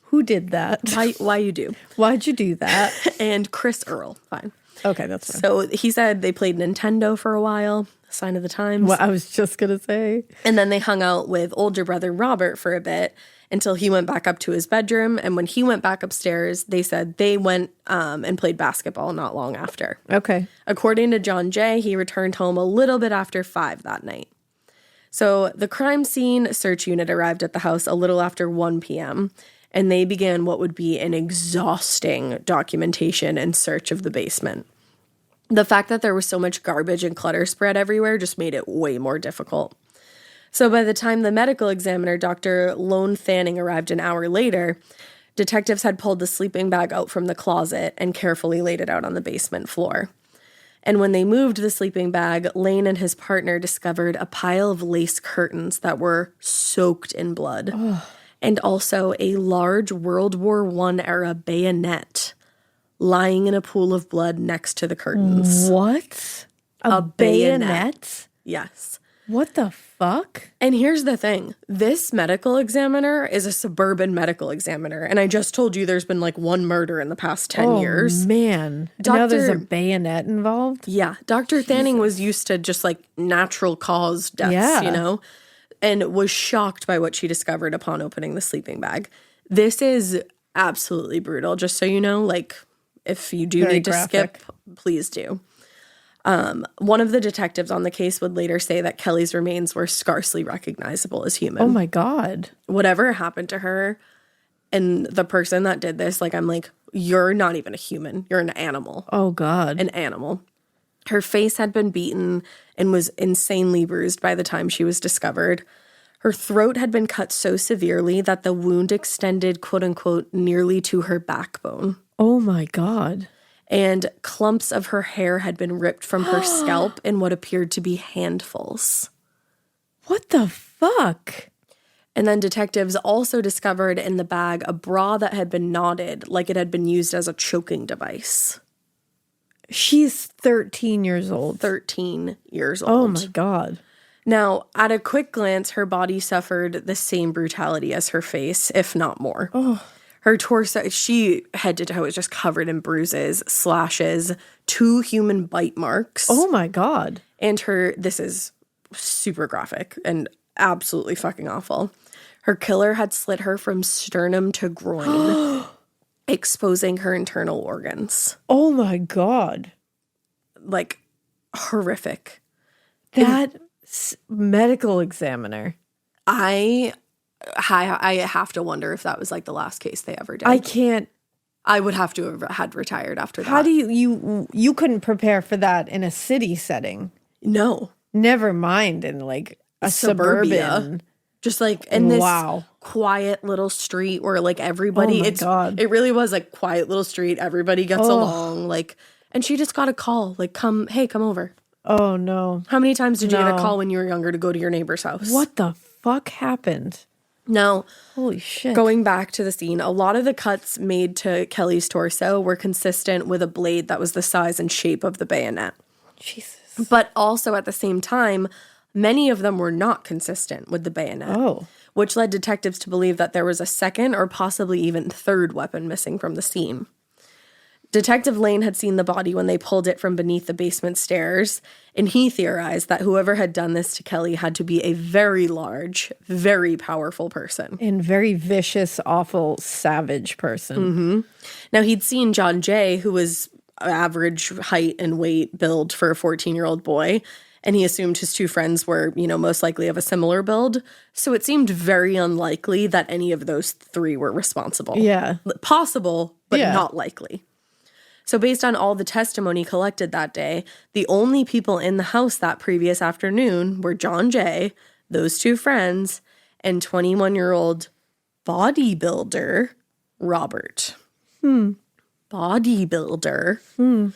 Who did that? Why you do? Why'd you do that? And Chris Earl. Fine. Okay, that's fine. So he said they played Nintendo for a while, sign of the times. Well, I was just going to say. And then they hung out with older brother Robert for a bit until he went back up to his bedroom. And when he went back upstairs, they said they went and played basketball not long after. Okay. According to John Jay, he returned home a little bit after 5 that night. So the crime scene search unit arrived at the house a little after 1 p.m., and they began what would be an exhausting documentation and search of the basement. The fact that there was so much garbage and clutter spread everywhere just made it way more difficult. So by the time the medical examiner, Dr. Lone Fanning, arrived an hour later, detectives had pulled the sleeping bag out from the closet and carefully laid it out on the basement floor. And when they moved the sleeping bag, Lane and his partner discovered a pile of lace curtains that were soaked in blood. Ugh. And also a large World War I era bayonet lying in a pool of blood next to the curtains. What? A bayonet? Yes. What the fuck? And here's the thing. This medical examiner is a suburban medical examiner. And I just told you there's been like one murder in the past 10 years. Oh, man. Now there's a bayonet involved? Yeah. Dr. Fanning was used to just like natural cause deaths, you know? And was shocked by what she discovered upon opening the sleeping bag. This is absolutely brutal, just so you know. Like, if you do need to skip, please do. One of the detectives on the case would later say that Kelly's remains were scarcely recognizable as human. Oh, my God. Whatever happened to her and the person that did this, like, I'm like, you're not even a human. You're an animal. Oh, God. An animal. Her face had been beaten and was insanely bruised by the time she was discovered. Her throat had been cut so severely that the wound extended, quote unquote, nearly to her backbone. Oh my God. And clumps of her hair had been ripped from her scalp in what appeared to be handfuls. What the fuck? And then detectives also discovered in the bag a bra that had been knotted like it had been used as a choking device. She's 13 years old. 13 years old. Oh my God. Now, at a quick glance, her body suffered the same brutality as her face, if not more. Oh. Her torso, head to toe, was just covered in bruises, slashes, 2 human bite marks. Oh my God. And this is super graphic and absolutely fucking awful. Her killer had slit her from sternum to groin, exposing her internal organs. Oh my God. Like, horrific. That medical examiner. I have to wonder if that was like the last case they ever did. I can't. I would have to have had retired after that. How do you couldn't prepare for that in a city setting? No. Never mind in like a suburban. Just like in this quiet little street where like everybody, it really was like quiet little street. Everybody gets along. Like, and she just got a call like, come over. Oh no. How many times did you get a call when you were younger to go to your neighbor's house? What the fuck happened? No. Holy shit. Going back to the scene, a lot of the cuts made to Kelly's torso were consistent with a blade that was the size and shape of the bayonet. Jesus. But also at the same time, many of them were not consistent with the bayonet. Oh. Which led detectives to believe that there was a second or possibly even third weapon missing from the scene. Detective Lane had seen the body when they pulled it from beneath the basement stairs, and he theorized that whoever had done this to Kelly had to be a very large, very powerful person. And very vicious, awful, savage person. Mm-hmm. Now, he'd seen John Jay, who was average height and weight build for a 14-year-old boy, and he assumed his two friends were, most likely of a similar build. So it seemed very unlikely that any of those three were responsible. Yeah. Possible, but not likely. So based on all the testimony collected that day, the only people in the house that previous afternoon were John Jay, those two friends, and 21-year-old bodybuilder Robert. Bodybuilder.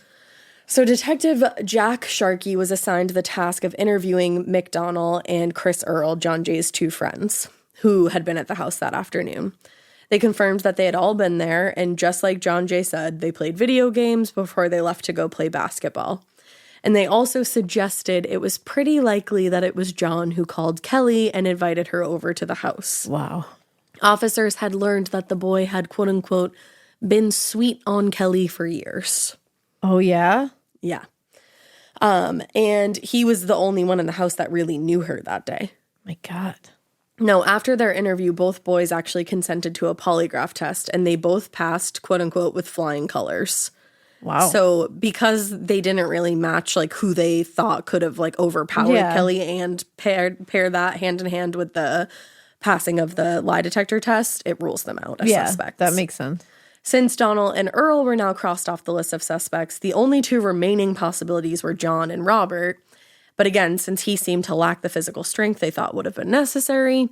So Detective Jack Sharkey was assigned the task of interviewing McDonnell and Chris Earl, John Jay's two friends, who had been at the house that afternoon. They confirmed that they had all been there, and just like John Jay said, they played video games before they left to go play basketball. And they also suggested it was pretty likely that it was John who called Kelly and invited her over to the house. Wow. Officers had learned that the boy had, quote-unquote, been sweet on Kelly for years. Oh, yeah? Yeah. And he was the only one in the house that really knew her that day. My God. No, after their interview, both boys actually consented to a polygraph test, and they both passed, quote unquote, with flying colors. Wow. So because they didn't really match like who they thought could have like overpowered Kelly and pair that hand in hand with the passing of the lie detector test, it rules them out as suspects. That makes sense. Since Donald and Earl were now crossed off the list of suspects, the only two remaining possibilities were John and Robert. But again, since he seemed to lack the physical strength they thought would have been necessary,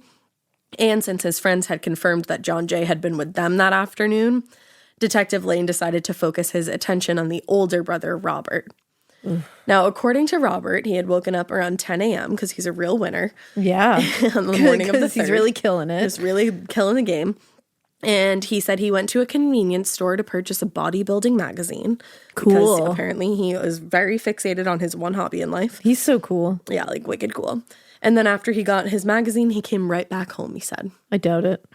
and since his friends had confirmed that John Jay had been with them that afternoon, Detective Lane decided to focus his attention on the older brother, Robert. Now, according to Robert, he had woken up around 10 a.m. because he's a real winner. Yeah. On the morning of the 3rd. He's really killing it. He's really killing the game. And he said he went to a convenience store to purchase a bodybuilding magazine. Cool. Because apparently he was very fixated on his one hobby in life. He's so cool. Yeah, like wicked cool. And then after he got his magazine, he came right back home, he said. I doubt it.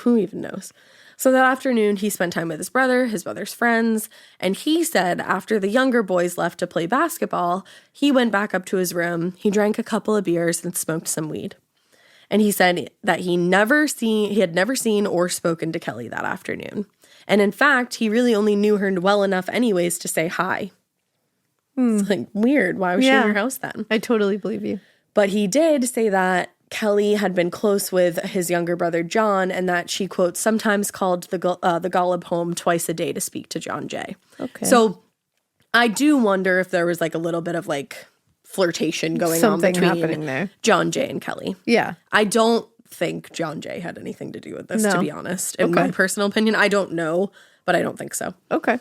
Who even knows? So that afternoon, he spent time with his brother's friends, and he said after the younger boys left to play basketball, he went back up to his room, he drank a couple of beers, and smoked some weed. And he said that he had never seen or spoken to Kelly that afternoon. And in fact, he really only knew her well enough anyways to say hi. It's like weird. Why was she in your house then? I totally believe you. But he did say that Kelly had been close with his younger brother, John, and that she, quote, sometimes called the Golub home twice a day to speak to John Jay. Okay. So I do wonder if there was like a little bit of like flirtation going on between happening there. John Jay and Kelly. Yeah. I don't think John Jay had anything to do with this, to be honest. In my personal opinion, I don't know, but I don't think so. Okay.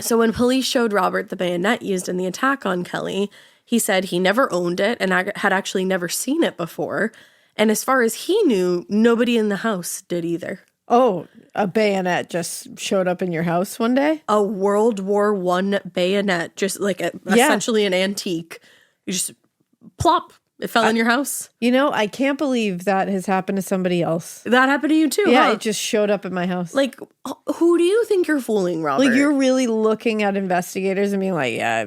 So when police showed Robert the bayonet used in the attack on Kelly, he said he never owned it and had actually never seen it before. And as far as he knew, nobody in the house did either. Oh, a bayonet just showed up in your house one day? A World War I bayonet, just like essentially an antique. You just plop. It fell in your house. You know, I can't believe that has happened to somebody else. That happened to you too, Yeah, huh? it just showed up at my house. Like, who do you think you're fooling, Robert? Like, you're really looking at investigators and being like, yeah,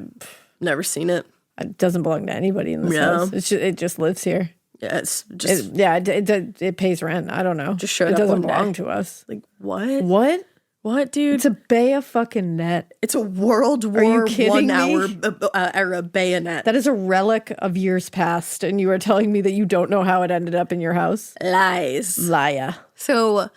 never seen it. It doesn't belong to anybody in this house. It just lives here. Yeah, it's just... It pays rent. I don't know. Just showed up. It doesn't one belong day. to us. Like, what? What? What, dude? It's a fucking net. It's a World War I era bayonet. That is a relic of years past, and you are telling me that you don't know how it ended up in your house? Lies. Liar. So,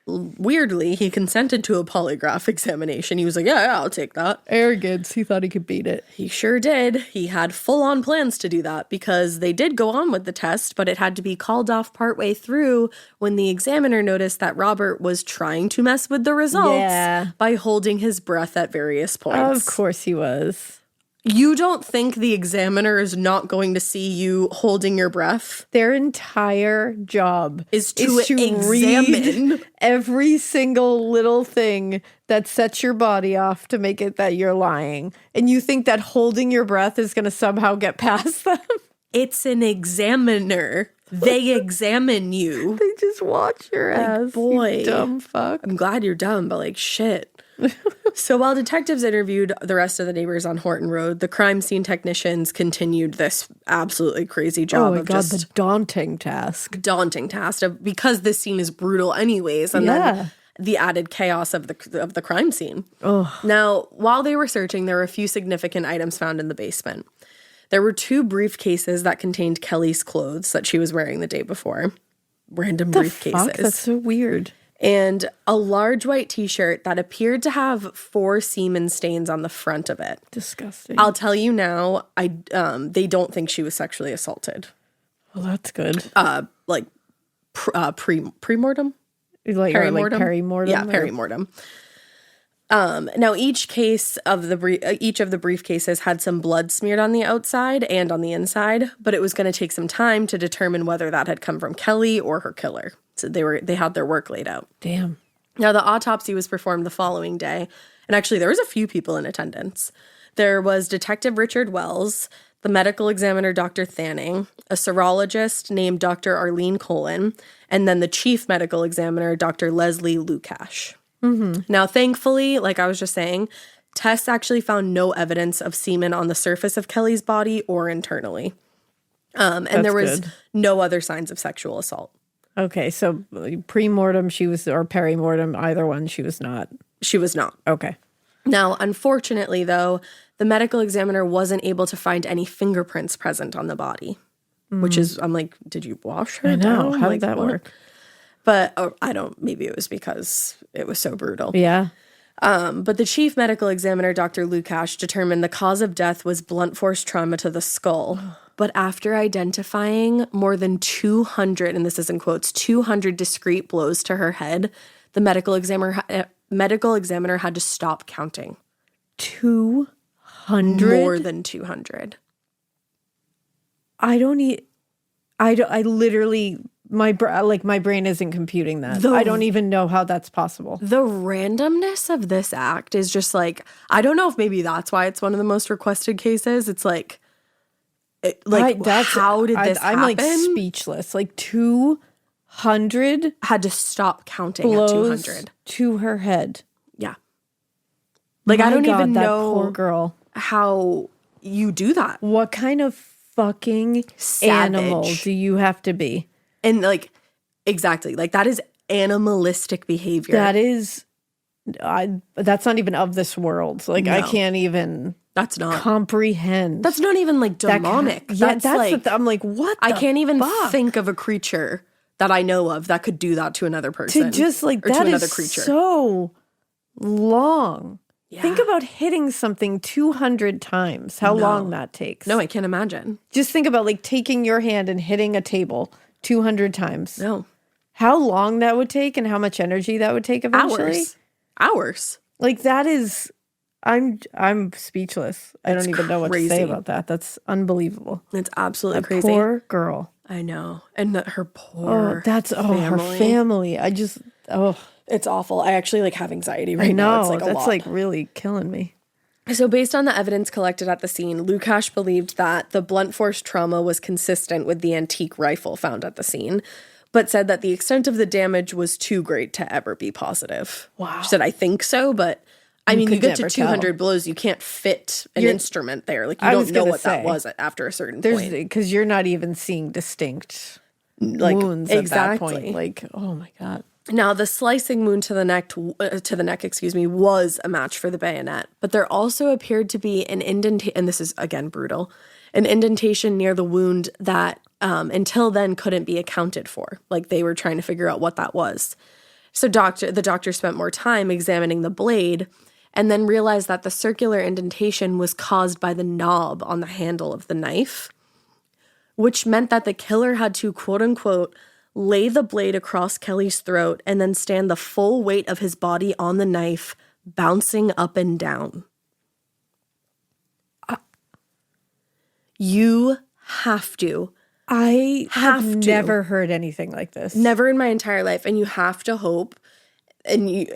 weirdly, he consented to a polygraph examination. He was like, yeah, I'll take that. Arrogance. He thought he could beat it. He sure did. He had full-on plans to do that because they did go on with the test, but it had to be called off partway through when the examiner noticed that Robert was trying to mess with the results by holding his breath at various points. Of course he was. You don't think the examiner is not going to see you holding your breath? Their entire job is to examine read every single little thing that sets your body off to make it that you're lying. And you think that holding your breath is going to somehow get past them? It's an examiner. They examine you. They just watch your ass. Boy. You dumb fuck. I'm glad you're dumb, but like shit. So while detectives interviewed the rest of the neighbors on Horton Road, the crime scene technicians continued this absolutely crazy job of the daunting task. Because this scene is brutal anyways, and then the added chaos of the crime scene. Oh. Now, while they were searching, there were a few significant items found in the basement. There were 2 briefcases that contained Kelly's clothes that she was wearing the day before. Random briefcases. Fuck? That's so weird. And a large white t-shirt that appeared to have 4 semen stains on the front of it. Disgusting. I'll tell you now, they don't think she was sexually assaulted. Well, that's good. Pre-mortem? Like perimortem? Yeah, perimortem. Now each of the briefcases had some blood smeared on the outside and on the inside, but it was going to take some time to determine whether that had come from Kelly or her killer. So they had their work laid out. Damn. Now the autopsy was performed the following day, and actually there was a few people in attendance. There was Detective Richard Wells, the medical examiner Dr. Thanning, a serologist named Dr. Arlene Colin, and then the chief medical examiner Dr. Leslie Lukash. Mm-hmm. Now, thankfully, like I was just saying, tests actually found no evidence of semen on the surface of Kelly's body or internally. And there was no other signs of sexual assault. Okay, so pre-mortem or perimortem, either one, she was not. She was not. Okay. Now, unfortunately, though, the medical examiner wasn't able to find any fingerprints present on the body, which is, I'm like, did you wash her? I know. Down? How did that work? But I don't, maybe it was because it was so brutal. Yeah. But the chief medical examiner, Dr. Lukash, determined the cause of death was blunt force trauma to the skull. But after identifying more than 200, and this is in quotes, 200 discrete blows to her head, the medical examiner had to stop counting. 200? More than 200. I literally, my brain isn't computing that. I don't even know how that's possible. The randomness of this act is just like, I don't know if maybe that's why it's one of the most requested cases. It's like, how did this happen? I'm like speechless. Like 200 had to stop counting at 200 to her head. Yeah. Like, I don't even know poor girl. How you do that. What kind of fucking animal do you have to be? And like, exactly. Like, that is animalistic behavior. That is, that's not even of this world. Like, no. I can't even. That's not comprehend. That's not even like demonic. That's like, I'm like, what? I can't even think of a creature that I know of that could do that to another person. To just like that to another creature. So long. Yeah. Think about hitting something 200 times. How long that takes. No, I can't imagine. Just think about like taking your hand and hitting a table 200 times. No. How long that would take and how much energy that would take eventually. Hours. Like that is. I'm speechless. I don't even know what to say about that. That's unbelievable. It's absolutely crazy. Poor girl. I know. And her poor family. Her family. It's awful. I actually like have anxiety right now. It's like that's like really killing me. So based on the evidence collected at the scene, Lukash believed that the blunt force trauma was consistent with the antique rifle found at the scene, but said that the extent of the damage was too great to ever be positive. Wow. She said, I think so, but you get to 200 blows, you can't fit an instrument there. Like, you don't know what that was after a certain point. Because you're not even seeing distinct wounds at that point. Like, oh my God. Now, the slicing wound to the neck, was a match for the bayonet. But there also appeared to be an indentation, and this is, again, brutal, an indentation near the wound that until then couldn't be accounted for. Like, they were trying to figure out what that was. So the doctor spent more time examining the blade and then realized that the circular indentation was caused by the knob on the handle of the knife, which meant that the killer had to, quote unquote, lay the blade across Kelly's throat and then stand the full weight of his body on the knife, bouncing up and down. You have to. I have never heard anything like this. Never in my entire life. And you have to hope. And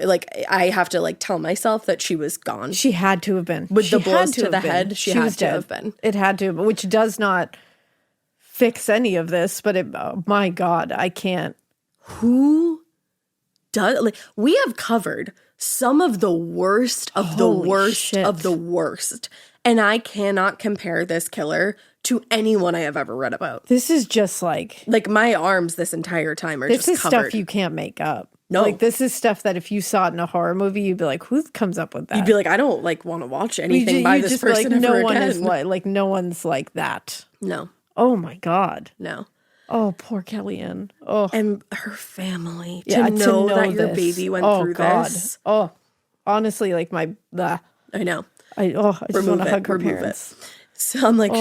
I have to tell myself that she was gone. She had to have been. With the blows to the head, she had to have been. It had to, which does not fix any of this, but oh my God, I can't. Who does, like, we have covered some of the worst of the worst of the worst. And I cannot compare this killer to anyone I have ever read about. This is just like my arms this entire time are this just is covered. stuff you can't make up. No. Like, this is stuff that if you saw it in a horror movie, you'd be like, who comes up with that? You'd be like, I don't want to watch anything by this person ever no one again. is no one's like that. No. Oh my God. No. Oh, poor Kellyanne. Oh. And her family. Yeah, to know that your this. baby went through God. this. Oh, honestly, like I know. I just want to hug her parents. So I'm like,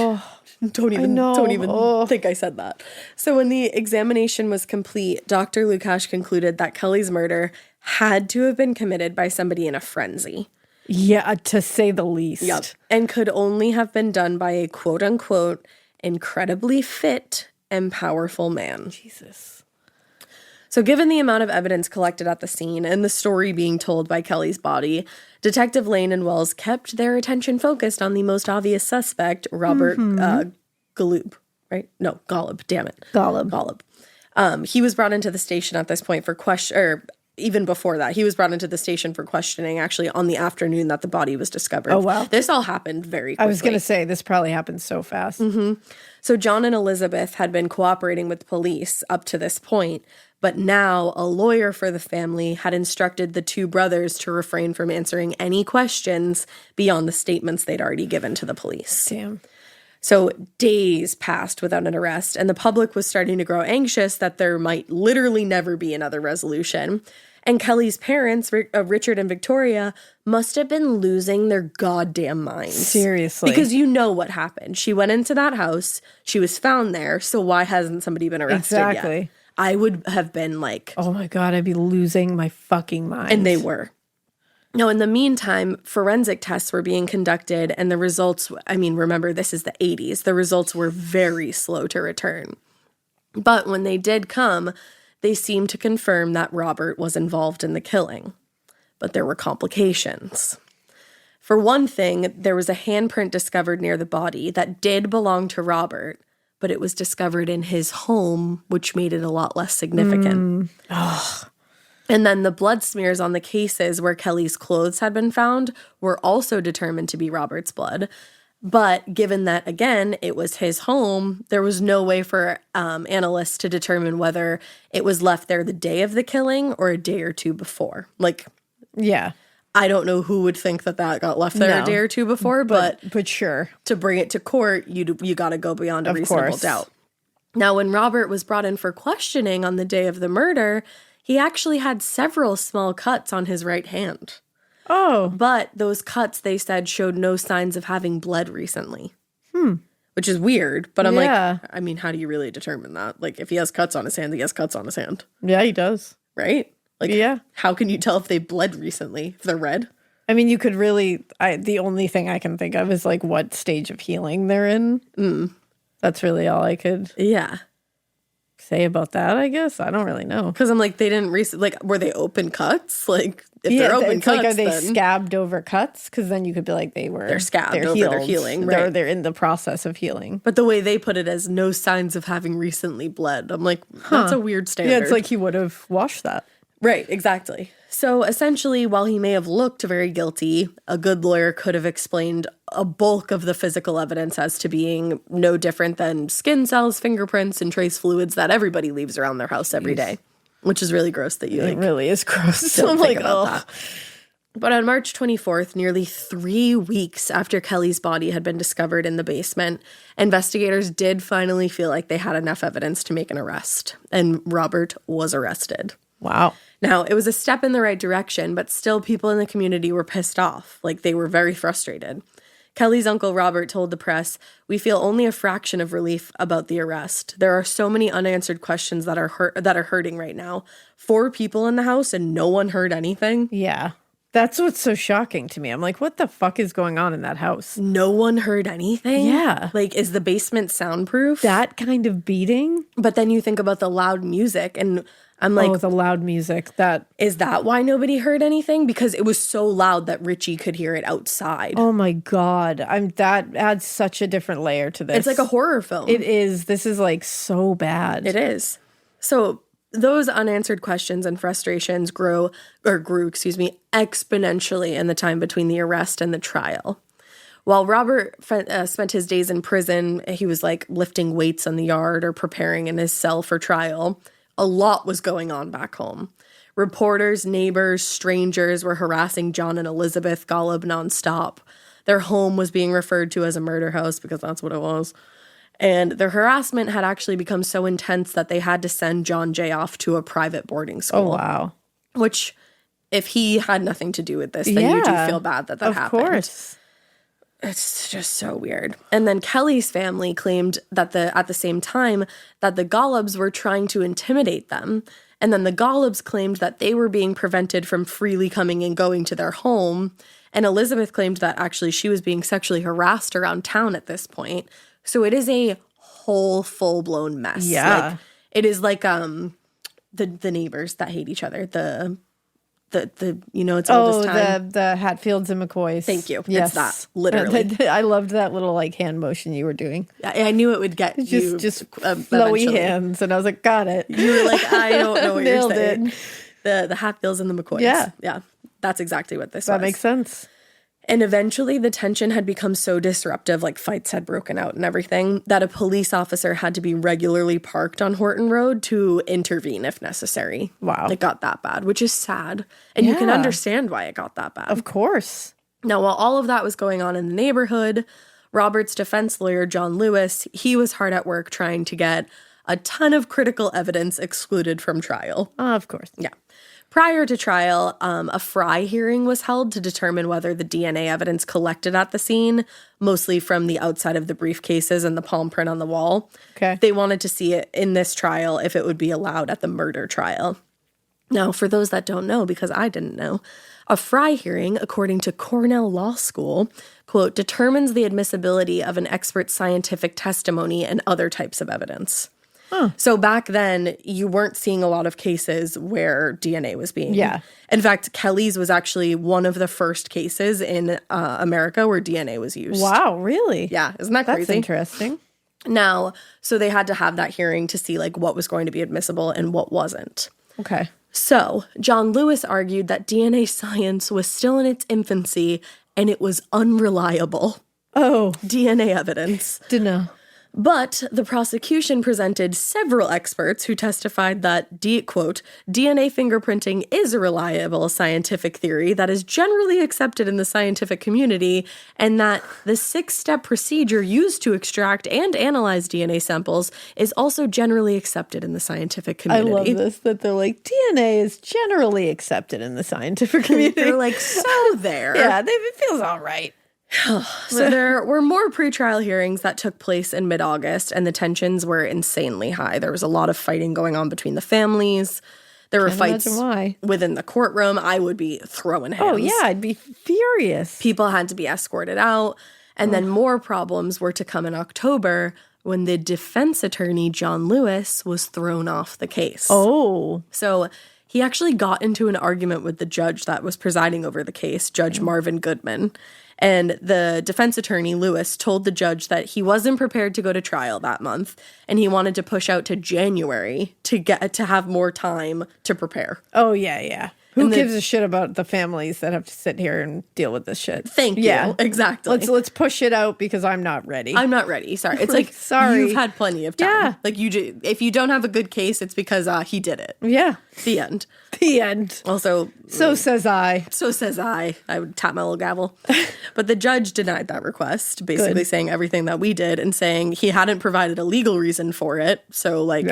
don't even think I said that. So when the examination was complete, Dr. Lukash concluded that Kelly's murder had to have been committed by somebody in a frenzy. Yeah, to say the least. Yep. And could only have been done by a quote unquote incredibly fit and powerful man. Jesus. So given the amount of evidence collected at the scene and the story being told by Kelly's body, Detective Lane and Wells kept their attention focused on the most obvious suspect, Robert Golub, right? No, Golub, damn it. Golub. He was brought into the station at this point for even before that, he was brought into the station for questioning actually on the afternoon that the body was discovered. Oh, wow. This all happened very quickly. I was going to say, this probably happened so fast. Mm-hmm. So John and Elizabeth had been cooperating with police up to this point, but now a lawyer for the family had instructed the two brothers to refrain from answering any questions beyond the statements they'd already given to the police. Damn. So days passed without an arrest, and the public was starting to grow anxious that there might literally never be another resolution. And Kelly's parents, Richard and Victoria, must have been losing their goddamn minds. Seriously. Because you know what happened. She went into that house. She was found there. So why hasn't somebody been arrested Exactly. yet? I would have been like... Oh my God, I'd be losing my fucking mind. And they were. Now, in the meantime, forensic tests were being conducted, and the results, I mean, remember, this is the 80s. The results were very slow to return. But when they did come, they seemed to confirm that Robert was involved in the killing. But there were complications. For one thing, there was a handprint discovered near the body that did belong to Robert, but it was discovered in his home, which made it a lot less significant. And then the blood smears on the cases where Kelly's clothes had been found were also determined to be Robert's blood. But given that, again, it was his home, there was no way for analysts to determine whether it was left there the day of the killing or a day or two before. Like, yeah. I don't know who would think that got left there a day or two before, but sure. To bring it to court, you got to go beyond a reasonable doubt. Now, when Robert was brought in for questioning on the day of the murder, he actually had several small cuts on his right hand. Oh. But those cuts, they said, showed no signs of having bled recently. Which is weird, but I'm like, I mean, how do you really determine that? Like, if he has cuts on his hand, he has cuts on his hand. Yeah, he does. Right? Like, yeah. How can you tell if they bled recently, if they're red? I mean, you could really, the only thing I can think of is like what stage of healing they're in. That's really all I could say about that, I guess. I don't really know. Because I'm like, they didn't like, were they open cuts? Like, if they're open cuts, like, are they then scabbed over cuts? Because then you could be like, they're scabbed over, healed. they're healing, right? They're in the process of healing. But the way they put it as no signs of having recently bled, I'm like, that's a weird standard. Yeah, it's like he would have washed that. Right, exactly. So essentially, while he may have looked very guilty, a good lawyer could have explained a bulk of the physical evidence as to being no different than skin cells, fingerprints, and trace fluids that everybody leaves around their house every day, which is really gross that you It really is gross. Don't think about that. But on March 24th, nearly 3 weeks after Kelly's body had been discovered in the basement, investigators did finally feel like they had enough evidence to make an arrest, and Robert was arrested. Wow. Now, it was a step in the right direction, but still people in the community were pissed off. Like, they were very frustrated. Kelly's uncle Robert told the press, "We feel only a fraction of relief about the arrest. There are so many unanswered questions that are hurting right now. 4 people in the house and no one heard anything." Yeah. That's what's so shocking to me. I'm like, what the fuck is going on in that house? No one heard anything? Yeah. Like, is the basement soundproof? That kind of beating? But then you think about the loud music, and I'm like, the loud music. Is that why nobody heard anything? Because it was so loud that Richie could hear it outside. Oh my God. That adds such a different layer to this. It's like a horror film. It is. This is like so bad. It is. So those unanswered questions and frustrations grew, exponentially in the time between the arrest and the trial. While Robert spent his days in prison, he was like lifting weights in the yard or preparing in his cell for trial. A lot was going on back home. Reporters, neighbors, strangers were harassing John and Elizabeth Golub nonstop. Their home was being referred to as a murder house because that's what it was. And their harassment had actually become so intense that they had to send John Jay off to a private boarding school. Oh, wow. Which, if he had nothing to do with this, then you do feel bad that happened. Of course. It's just so weird. And then Kelly's family claimed that at the same time that the Golubs were trying to intimidate them. And then the Golubs claimed that they were being prevented from freely coming and going to their home. And Elizabeth claimed that actually she was being sexually harassed around town at this point. So it is a whole full-blown mess. Yeah. Like, it is like the neighbors that hate each other. The it's all this time. the Hatfields and McCoys. Thank you. Yes. It's that, literally. I loved that little like hand motion you were doing. I knew it would get Just flowy hands, and I was like, got it. You were like, I don't know what you're Nailed saying. The Hatfields and the McCoys. Yeah. That's exactly what this was. That makes sense. And eventually the tension had become so disruptive, like fights had broken out and everything, that a police officer had to be regularly parked on Horton Road to intervene if necessary. Wow. It got that bad, which is sad. And you can understand why it got that bad. Of course. Now, while all of that was going on in the neighborhood, Robert's defense lawyer, John Lewis, he was hard at work trying to get a ton of critical evidence excluded from trial. Of course. Yeah. Prior to trial, a Fry hearing was held to determine whether the DNA evidence collected at the scene, mostly from the outside of the briefcases and the palm print on the wall. Okay. They wanted to see it in this trial if it would be allowed at the murder trial. Now, for those that don't know, because I didn't know, a Fry hearing, according to Cornell Law School, quote, determines the admissibility of an expert's scientific testimony and other types of evidence. Huh. So back then, you weren't seeing a lot of cases where DNA was being... Yeah. In fact, Kelly's was actually one of the first cases in America where DNA was used. Wow, really? Yeah, isn't that crazy? That's interesting. Now, so they had to have that hearing to see like what was going to be admissible and what wasn't. Okay. So, John Lewis argued that DNA science was still in its infancy and it was unreliable. Oh. DNA evidence. Didn't know. But the prosecution presented several experts who testified that, quote, DNA fingerprinting is a reliable scientific theory that is generally accepted in the scientific community, and that the 6-step procedure used to extract and analyze DNA samples is also generally accepted in the scientific community. I love this, that they're like, DNA is generally accepted in the scientific community. They're like, so there. Yeah, it feels all right. So there were more pretrial hearings that took place in mid-August, and the tensions were insanely high. There was a lot of fighting going on between the families. There were fights within the courtroom. I would be throwing hands. Oh, yeah, I'd be furious. People had to be escorted out. And then more problems were to come in October when the defense attorney, John Lewis, was thrown off the case. Oh. So he actually got into an argument with the judge that was presiding over the case, Judge Marvin Goodman. And the defense attorney, Lewis, told the judge that he wasn't prepared to go to trial that month, and he wanted to push out to January to have more time to prepare. Oh, yeah. Who gives a shit about the families that have to sit here and deal with this shit? Thank you. Exactly. Let's push it out because I'm not ready. I'm not ready. Sorry. It's like, sorry. You've had plenty of time. Yeah. Like, if you don't have a good case, it's because he did it. Yeah. The end. The end. Also, so says I. So says I. I would tap my little gavel. But the judge denied that request, basically saying everything that we did and saying he hadn't provided a legal reason for it. So, like,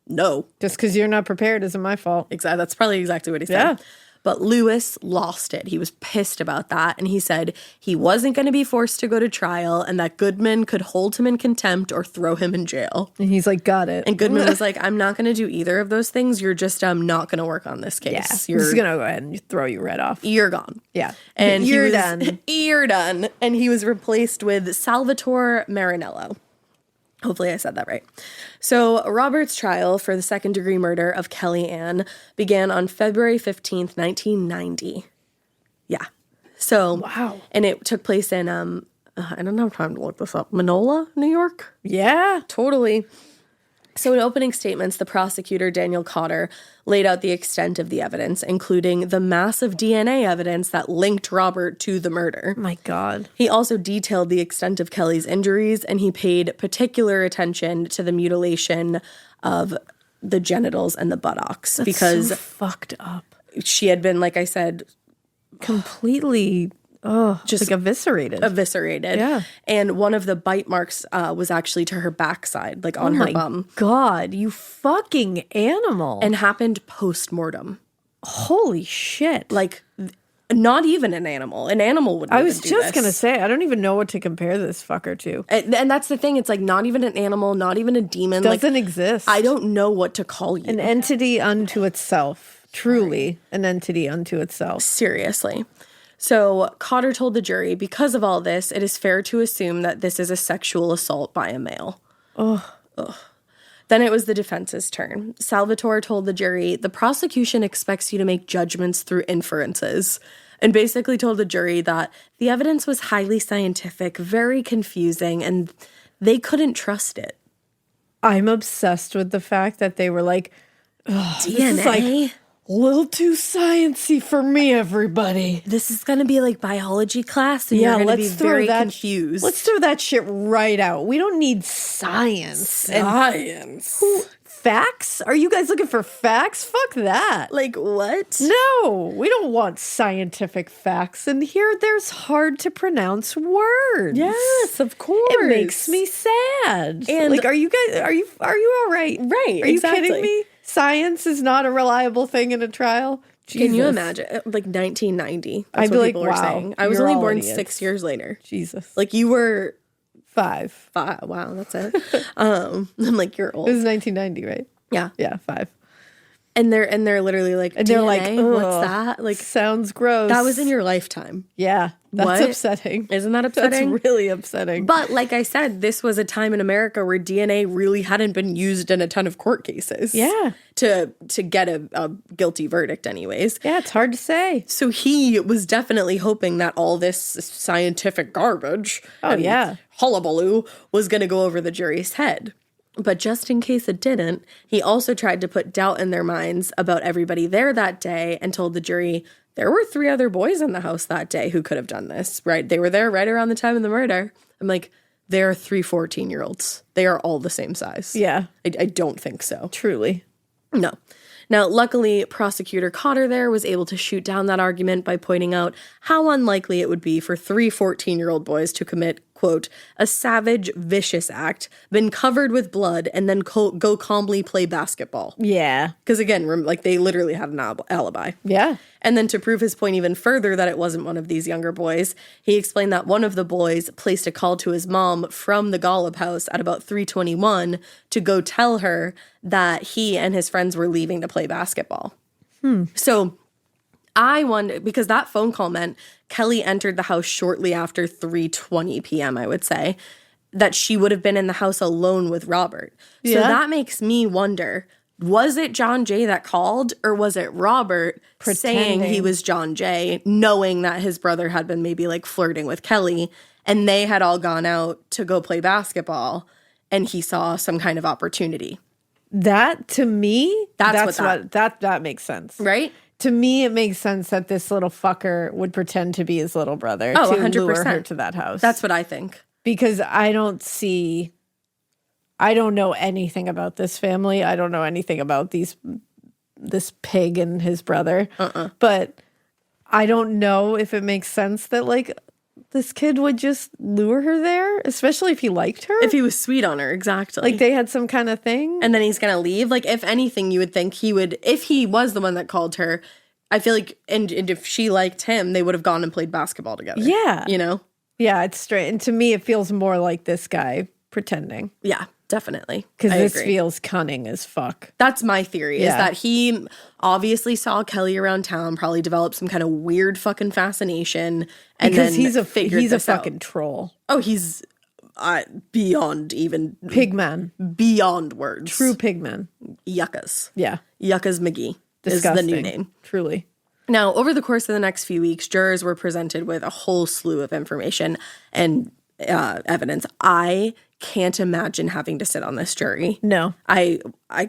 no. Just because you're not prepared isn't my fault. Exactly. That's probably exactly what he said. Yeah. But Lewis lost it. He was pissed about that. And he said he wasn't going to be forced to go to trial and that Goodman could hold him in contempt or throw him in jail. And he's like, got it. And Goodman was like, I'm not going to do either of those things. You're just not going to work on this case. Yeah, he's going to go ahead and throw you right off. You're gone. Yeah. And you're done. You're done. And he was replaced with Salvatore Marinello. Hopefully I said that right. So Robert's trial for the second-degree murder of Kelly Ann began on February 15th, 1990. Yeah. So, wow. And it took place in, I don't have time to look this up, Manola, New York? Yeah. Totally. So in opening statements, the prosecutor, Daniel Cotter, laid out the extent of the evidence, including the massive DNA evidence that linked Robert to the murder. My God. He also detailed the extent of Kelly's injuries, and he paid particular attention to the mutilation of the genitals and the buttocks. That's because so fucked up. She had been, like I said, completely... just like eviscerated. Yeah. And one of the bite marks was actually to her backside, like on her bum. God, you fucking animal. And happened post-mortem. Holy shit. Like, not even an animal. An animal wouldn't I was just going to say, I don't even know what to compare this fucker to. And that's the thing. It's like not even an animal, not even a demon. Doesn't exist. I don't know what to call you. An entity unto itself. Truly an entity unto itself. Seriously. So Cotter told the jury, because of all this, it is fair to assume that this is a sexual assault by a male. Ugh. Then it was the defense's turn. Salvatore told the jury, the prosecution expects you to make judgments through inferences, and basically told the jury that the evidence was highly scientific, very confusing, and they couldn't trust it. I'm obsessed with the fact that they were like, DNA? This is like a little too sciencey for me, everybody. This is going to be like biology class, and you're going to be very confused. Let's throw that shit right out. We don't need science. Science. Facts? Are you guys looking for facts? Fuck that. Like what? No, we don't want scientific facts. And here there's hard to pronounce words. Yes, of course. It makes me sad. And like, are you all right? Right. Are you kidding me? Science is not a reliable thing in a trial. Jesus. Can you imagine? Like 1990. That's I'd what be people like, were wow, saying. I was only born 6 years later. Jesus. Like you were 5. Wow, that's it. I'm like, you're old. It was 1990, right? Yeah. Yeah, 5. And they're literally like, and they're like, what's that? Like, sounds gross. That was in your lifetime. Yeah, that's upsetting. Isn't that upsetting? That's really upsetting. But like I said, this was a time in America where DNA really hadn't been used in a ton of court cases. Yeah, to get a guilty verdict, anyways. Yeah, it's hard to say. So he was definitely hoping that all this scientific garbage, hullabaloo, was going to go over the jury's head. But just in case it didn't, he also tried to put doubt in their minds about everybody there that day and told the jury there were 3 other boys in the house that day who could have done this, right? They were there right around the time of the murder. I'm like, there are 3 14-year-olds. They are all the same size. Yeah. I don't think so. Truly. No. Now, luckily, Prosecutor Cotter there was able to shoot down that argument by pointing out how unlikely it would be for 3 14-year-old boys to commit, quote, a savage, vicious act, been covered with blood, and then go calmly play basketball. Yeah. Because again, like they literally had an alibi. Yeah. And then to prove his point even further that it wasn't one of these younger boys, he explained that one of the boys placed a call to his mom from the Golub house at about 3:21 to go tell her that he and his friends were leaving to play basketball. So I wonder, because that phone call meant Kelly entered the house shortly after 3:20 p.m., I would say, that she would have been in the house alone with Robert. So that makes me wonder, was it John Jay that called, or was it Robert saying he was John Jay, knowing that his brother had been maybe like flirting with Kelly, and they had all gone out to go play basketball, and he saw some kind of opportunity? That, to me, that's what that makes sense. Right? To me, it makes sense that this little fucker would pretend to be his little brother to 100%. lure her to that house. That's what I think. Because I don't know anything about this family. I don't know anything about this pig and his brother. But I don't know if it makes sense that like this kid would just lure her there, especially if he liked her. If he was sweet on her, exactly. Like they had some kind of thing. And then he's going to leave. Like if anything, you would think he would, if he was the one that called her, I feel like, and if she liked him, they would have gone and played basketball together. Yeah. You know? Yeah, it's straight. And to me, it feels more like this guy pretending. Yeah, definitely. Because this feels cunning as fuck. That's my theory, is that he obviously saw Kelly around town, probably developed some kind of weird fucking fascination, and because then he's a fucking troll. Oh, he's beyond even... Pigman. Beyond words. True pigman. Yuccas. Yeah. Yuccas McGee. Disgusting. Is the new name. Truly. Now, over the course of the next few weeks, jurors were presented with a whole slew of information and evidence. I can't imagine having to sit on this jury. No. I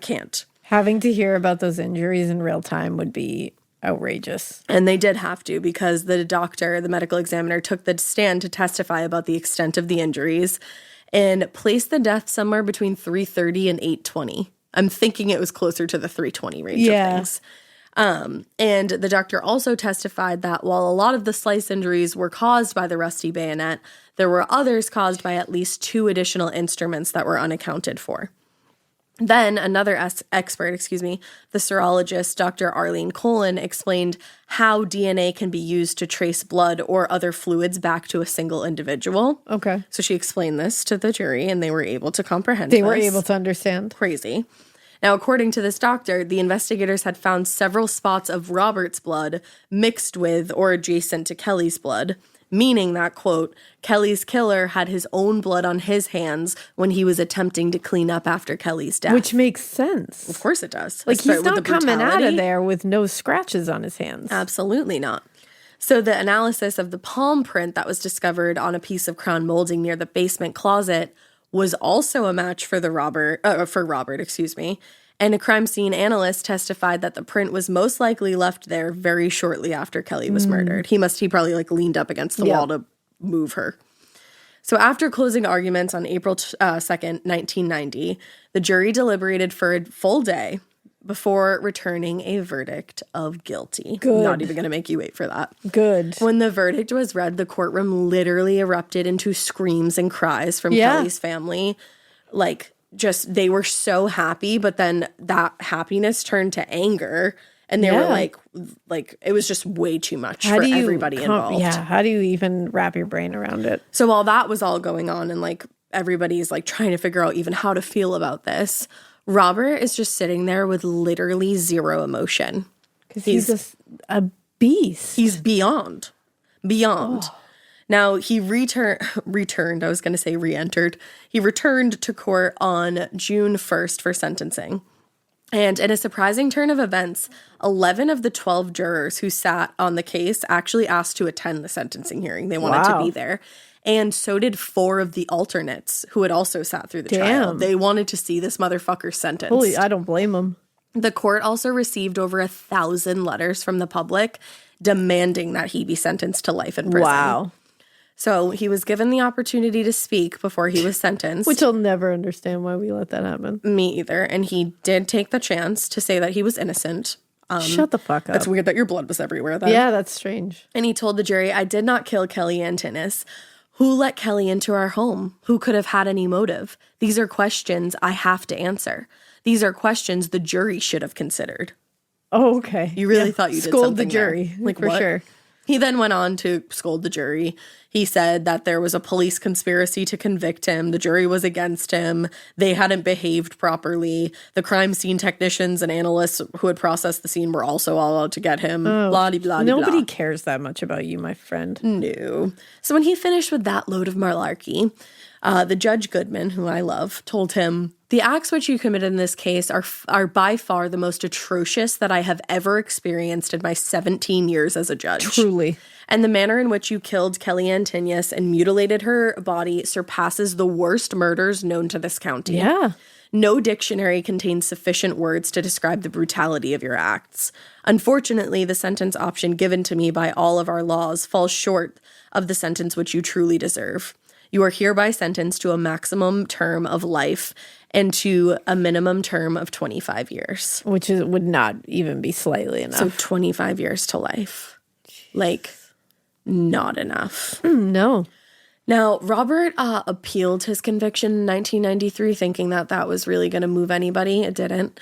can't. Having to hear about those injuries in real time would be outrageous. And they did have to, because the doctor, the medical examiner, took the stand to testify about the extent of the injuries and placed the death somewhere between 3:30 and 8:20. I'm thinking it was closer to the 3:20 range of things. And the doctor also testified that while a lot of the slice injuries were caused by the rusty bayonet, there were others caused by at least 2 additional instruments that were unaccounted for. Then another expert, the serologist, Dr. Arlene Colin, explained how DNA can be used to trace blood or other fluids back to a single individual. Okay. So she explained this to the jury, and they were able to comprehend They were able to understand. Crazy. Now, according to this doctor, the investigators had found several spots of Robert's blood mixed with or adjacent to Kelly's blood, meaning that, quote, Kelly's killer had his own blood on his hands when he was attempting to clean up after Kelly's death. Which makes sense. Of course it does. Like, he's not coming out of there with no scratches on his hands. Absolutely not. So the analysis of the palm print that was discovered on a piece of crown molding near the basement closet was also a match for Robert. And a crime scene analyst testified that the print was most likely left there very shortly after Kelly was murdered. He probably like leaned up against the wall to move her. So after closing arguments on April 2nd, 1990, the jury deliberated for a full day before returning a verdict of guilty. Good. Not even going to make you wait for that. Good. When the verdict was read, the courtroom literally erupted into screams and cries from Kelly's family. Like, just, they were so happy, but then that happiness turned to anger, and they were like, it was just way too much for everybody involved. Yeah, how do you even wrap your brain around it? So while that was all going on, and like everybody's like trying to figure out even how to feel about this, Robert is just sitting there with literally zero emotion. Because he's a beast. He's beyond. Oh. Now, he returned, I was going to say re-entered. He returned to court on June 1st for sentencing. And in a surprising turn of events, 11 of the 12 jurors who sat on the case actually asked to attend the sentencing hearing. They wanted to be there. And so did 4 of the alternates who had also sat through the trial. They wanted to see this motherfucker sentenced. Holy, I don't blame them. The court also received over 1,000 letters from the public demanding that he be sentenced to life in prison. Wow. So he was given the opportunity to speak before he was sentenced. Which I'll never understand why we let that happen. Me either. And he did take the chance to say that he was innocent. Shut the fuck up. It's weird that your blood was everywhere then. Yeah, that's strange. And he told the jury, I did not kill Kelly Antinnis. Who let Kelly into our home? Who could have had any motive? These are questions I have to answer. These are questions the jury should have considered. Oh, okay. You really thought you did scold something the jury, there. Like, for what? sure. He then went on to scold the jury. He said that there was a police conspiracy to convict him. The jury was against him. They hadn't behaved properly. The crime scene technicians and analysts who had processed the scene were also all out to get him. Blah-de-blah-de-blah. Nobody cares that much about you, my friend. No. So when he finished with that load of malarkey, the Judge Goodman, who I love, told him, the acts which you committed in this case are by far the most atrocious that I have ever experienced in my 17 years as a judge. Truly. And the manner in which you killed Kelly Antinnis and mutilated her body surpasses the worst murders known to this county. Yeah. No dictionary contains sufficient words to describe the brutality of your acts. Unfortunately, the sentence option given to me by all of our laws falls short of the sentence which you truly deserve. You are hereby sentenced to a maximum term of life and to a minimum term of 25 years. Which would not even be slightly enough. So 25 years to life. Like, not enough. No. Now, Robert appealed his conviction in 1993, thinking that that was really going to move anybody. It didn't.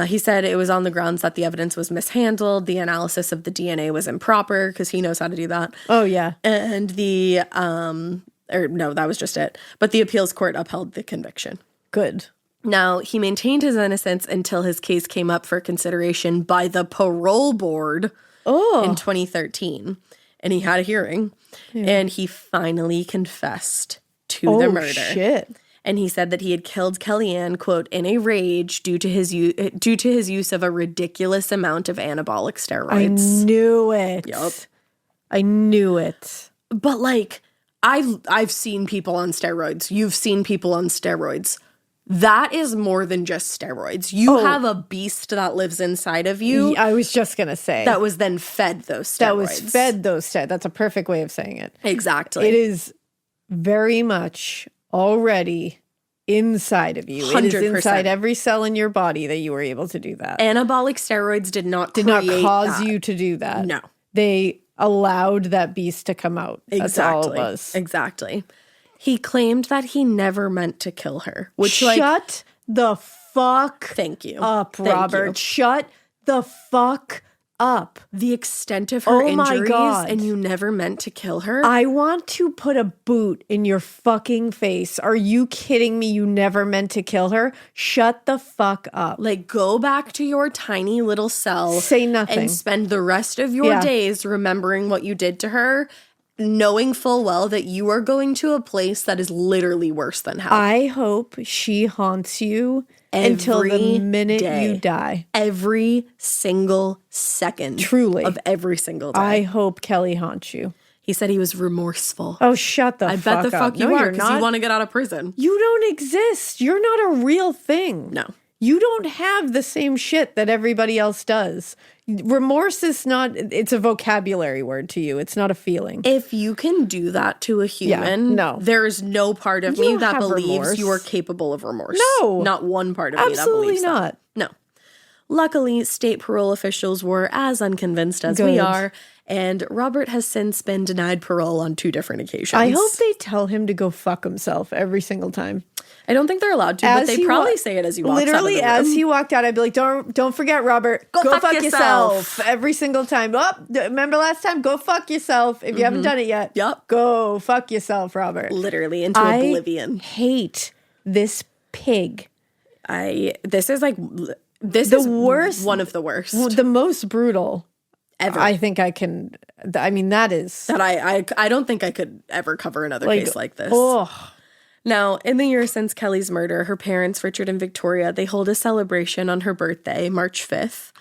He said it was on the grounds that the evidence was mishandled, the analysis of the DNA was improper, because he knows how to do that. Oh, yeah. And that was just it. But the appeals court upheld the conviction. Good. Now, he maintained his innocence until his case came up for consideration by the parole board in 2013. And he had a hearing. Yeah. And he finally confessed to the murder. Shit. And he said that he had killed Kellyanne, quote, in a rage due to his use of a ridiculous amount of anabolic steroids. I knew it. Yup. I knew it. But like, I've seen people on steroids. You've seen people on steroids. That is more than just steroids. You have a beast that lives inside of you. I was just going to say. That was then fed those steroids. That was fed those steroids. That's a perfect way of saying it. Exactly. It is very much already inside of you. 100%. It is inside every cell in your body that you were able to do that. Anabolic steroids did not cause you to do that. No. They allowed that beast to come out. Exactly. That's all it was. Exactly. He claimed that he never meant to kill her. Which, Shut the fuck Thank you. up, Robert. Shut the fuck up. The extent of her injuries, God. And you never meant to kill her? I want to put a boot in your fucking face. Are you kidding me? You never meant to kill her? Shut the fuck up. Like, go back to your tiny little cell. Say nothing. And spend the rest of your days remembering what you did to her, knowing full well that you are going to a place that is literally worse than hell. I hope she haunts you until the minute you die. Every single second. Truly. Of every single day. I hope Kelly haunts you. He said he was remorseful. Oh, shut the fuck up. I bet the fuck you are, because you want to get out of prison. You don't exist. You're not a real thing. No. You don't have the same shit that everybody else does. Remorse is not, it's a vocabulary word to you. It's not a feeling. If you can do that to a human, there is no part of me that believes remorse. You are capable of remorse. No. Not one part of me that believes that. Absolutely not. No. Luckily, state parole officials were as unconvinced as we are, and Robert has since been denied parole on 2 different occasions. I hope they tell him to go fuck himself every single time. I don't think they're allowed to, but they probably say it as he walks out of the room. Literally, as he walked out, I'd be like, don't forget, Robert, go fuck yourself. Every single time. Oh, remember last time? Go fuck yourself. If you haven't done it yet, go fuck yourself, Robert. Literally, into oblivion. I hate this pig. This is worst. One of the worst. The most brutal. Ever. I think I can, I mean, that is. That I don't think I could ever cover another case like this. Oh. Now, in the year since Kelly's murder, her parents, Richard and Victoria, they hold a celebration on her birthday, March 5th,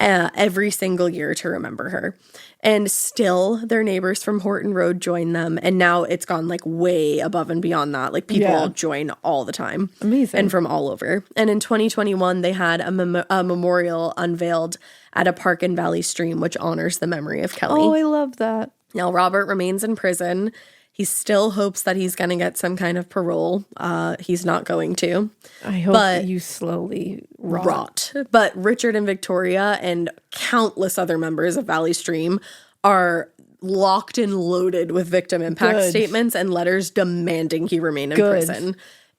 every single year to remember her. And still, their neighbors from Horton Road join them. And now it's gone like way above and beyond that. Like people join all the time. Amazing. And from all over. And in 2021, they had a memorial unveiled at a park in Valley Stream, which honors the memory of Kelly. Oh, I love that. Now, Robert remains in prison. He still hopes that he's going to get some kind of parole. He's not going to. I hope that you slowly rot. But Richard and Victoria and countless other members of Valley Stream are locked and loaded with victim impact statements and letters demanding he remain in prison.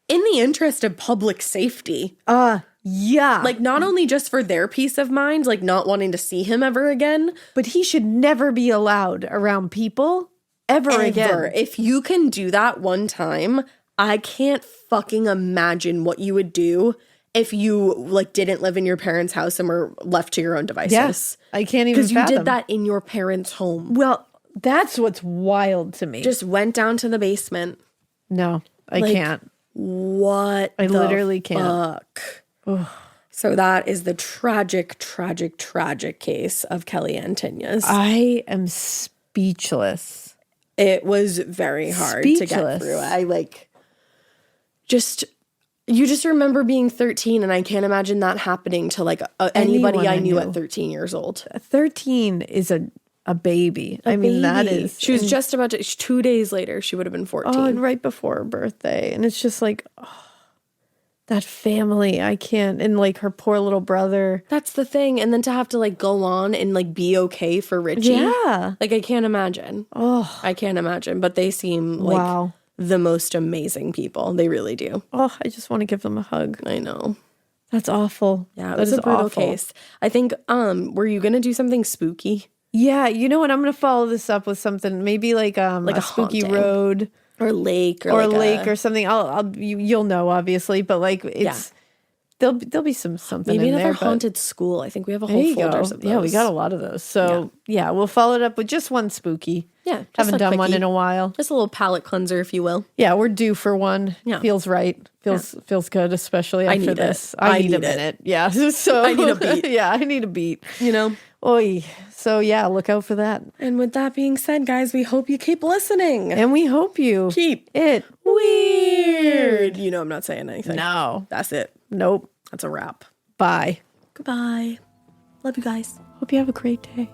In the interest of public safety. Yeah. Like, not only just for their peace of mind, like not wanting to see him ever again. But he should never be allowed around people. Ever again. If you can do that one time, I can't fucking imagine what you would do if you like didn't live in your parents' house and were left to your own devices. Yes, I can't even fathom. Because you did that in your parents' home. Well, that's what's wild to me. Just went down to the basement. No, I can't. What? I literally can't. So that is the tragic, tragic, tragic case of Kellyanne Tenias. I am speechless. It was very hard to get through. You just remember being 13, and I can't imagine that happening to like anybody I knew at 13 years old. 13 is a baby. I mean, that is. She was just about to, 2 days later, she would have been 14. Oh, and right before her birthday. And it's just like, That family, I can't. And like her poor little brother. That's the thing. And then to have to like go on and like be okay for Richie. Yeah. Like I can't imagine. Oh. I can't imagine. But they seem like the most amazing people. They really do. Oh, I just want to give them a hug. I know. That's awful. Yeah, it was a brutal case. I think, were you going to do something spooky? Yeah, you know what? I'm going to follow this up with something, maybe like a spooky haunting. road. Or lake. Or like lake or something. You'll know, obviously, but like it's... There'll be something maybe in there. Maybe another haunted school. I think we have a whole folders of those. Yeah, we got a lot of those. So yeah, we'll follow it up with just one spooky. Yeah. Haven't done one in a while. Just a little palate cleanser, if you will. Yeah, we're due for one. Yeah. Feels right. Feels good, especially after this. I need a minute. Yeah. So I need a beat. Yeah, I need a beat. You know? Oy. So yeah, look out for that. And with that being said, guys, we hope you keep listening. And we hope you keep it weird. You know I'm not saying anything. No. That's it. Nope. That's a wrap. Bye. Goodbye. Love you guys. Hope you have a great day.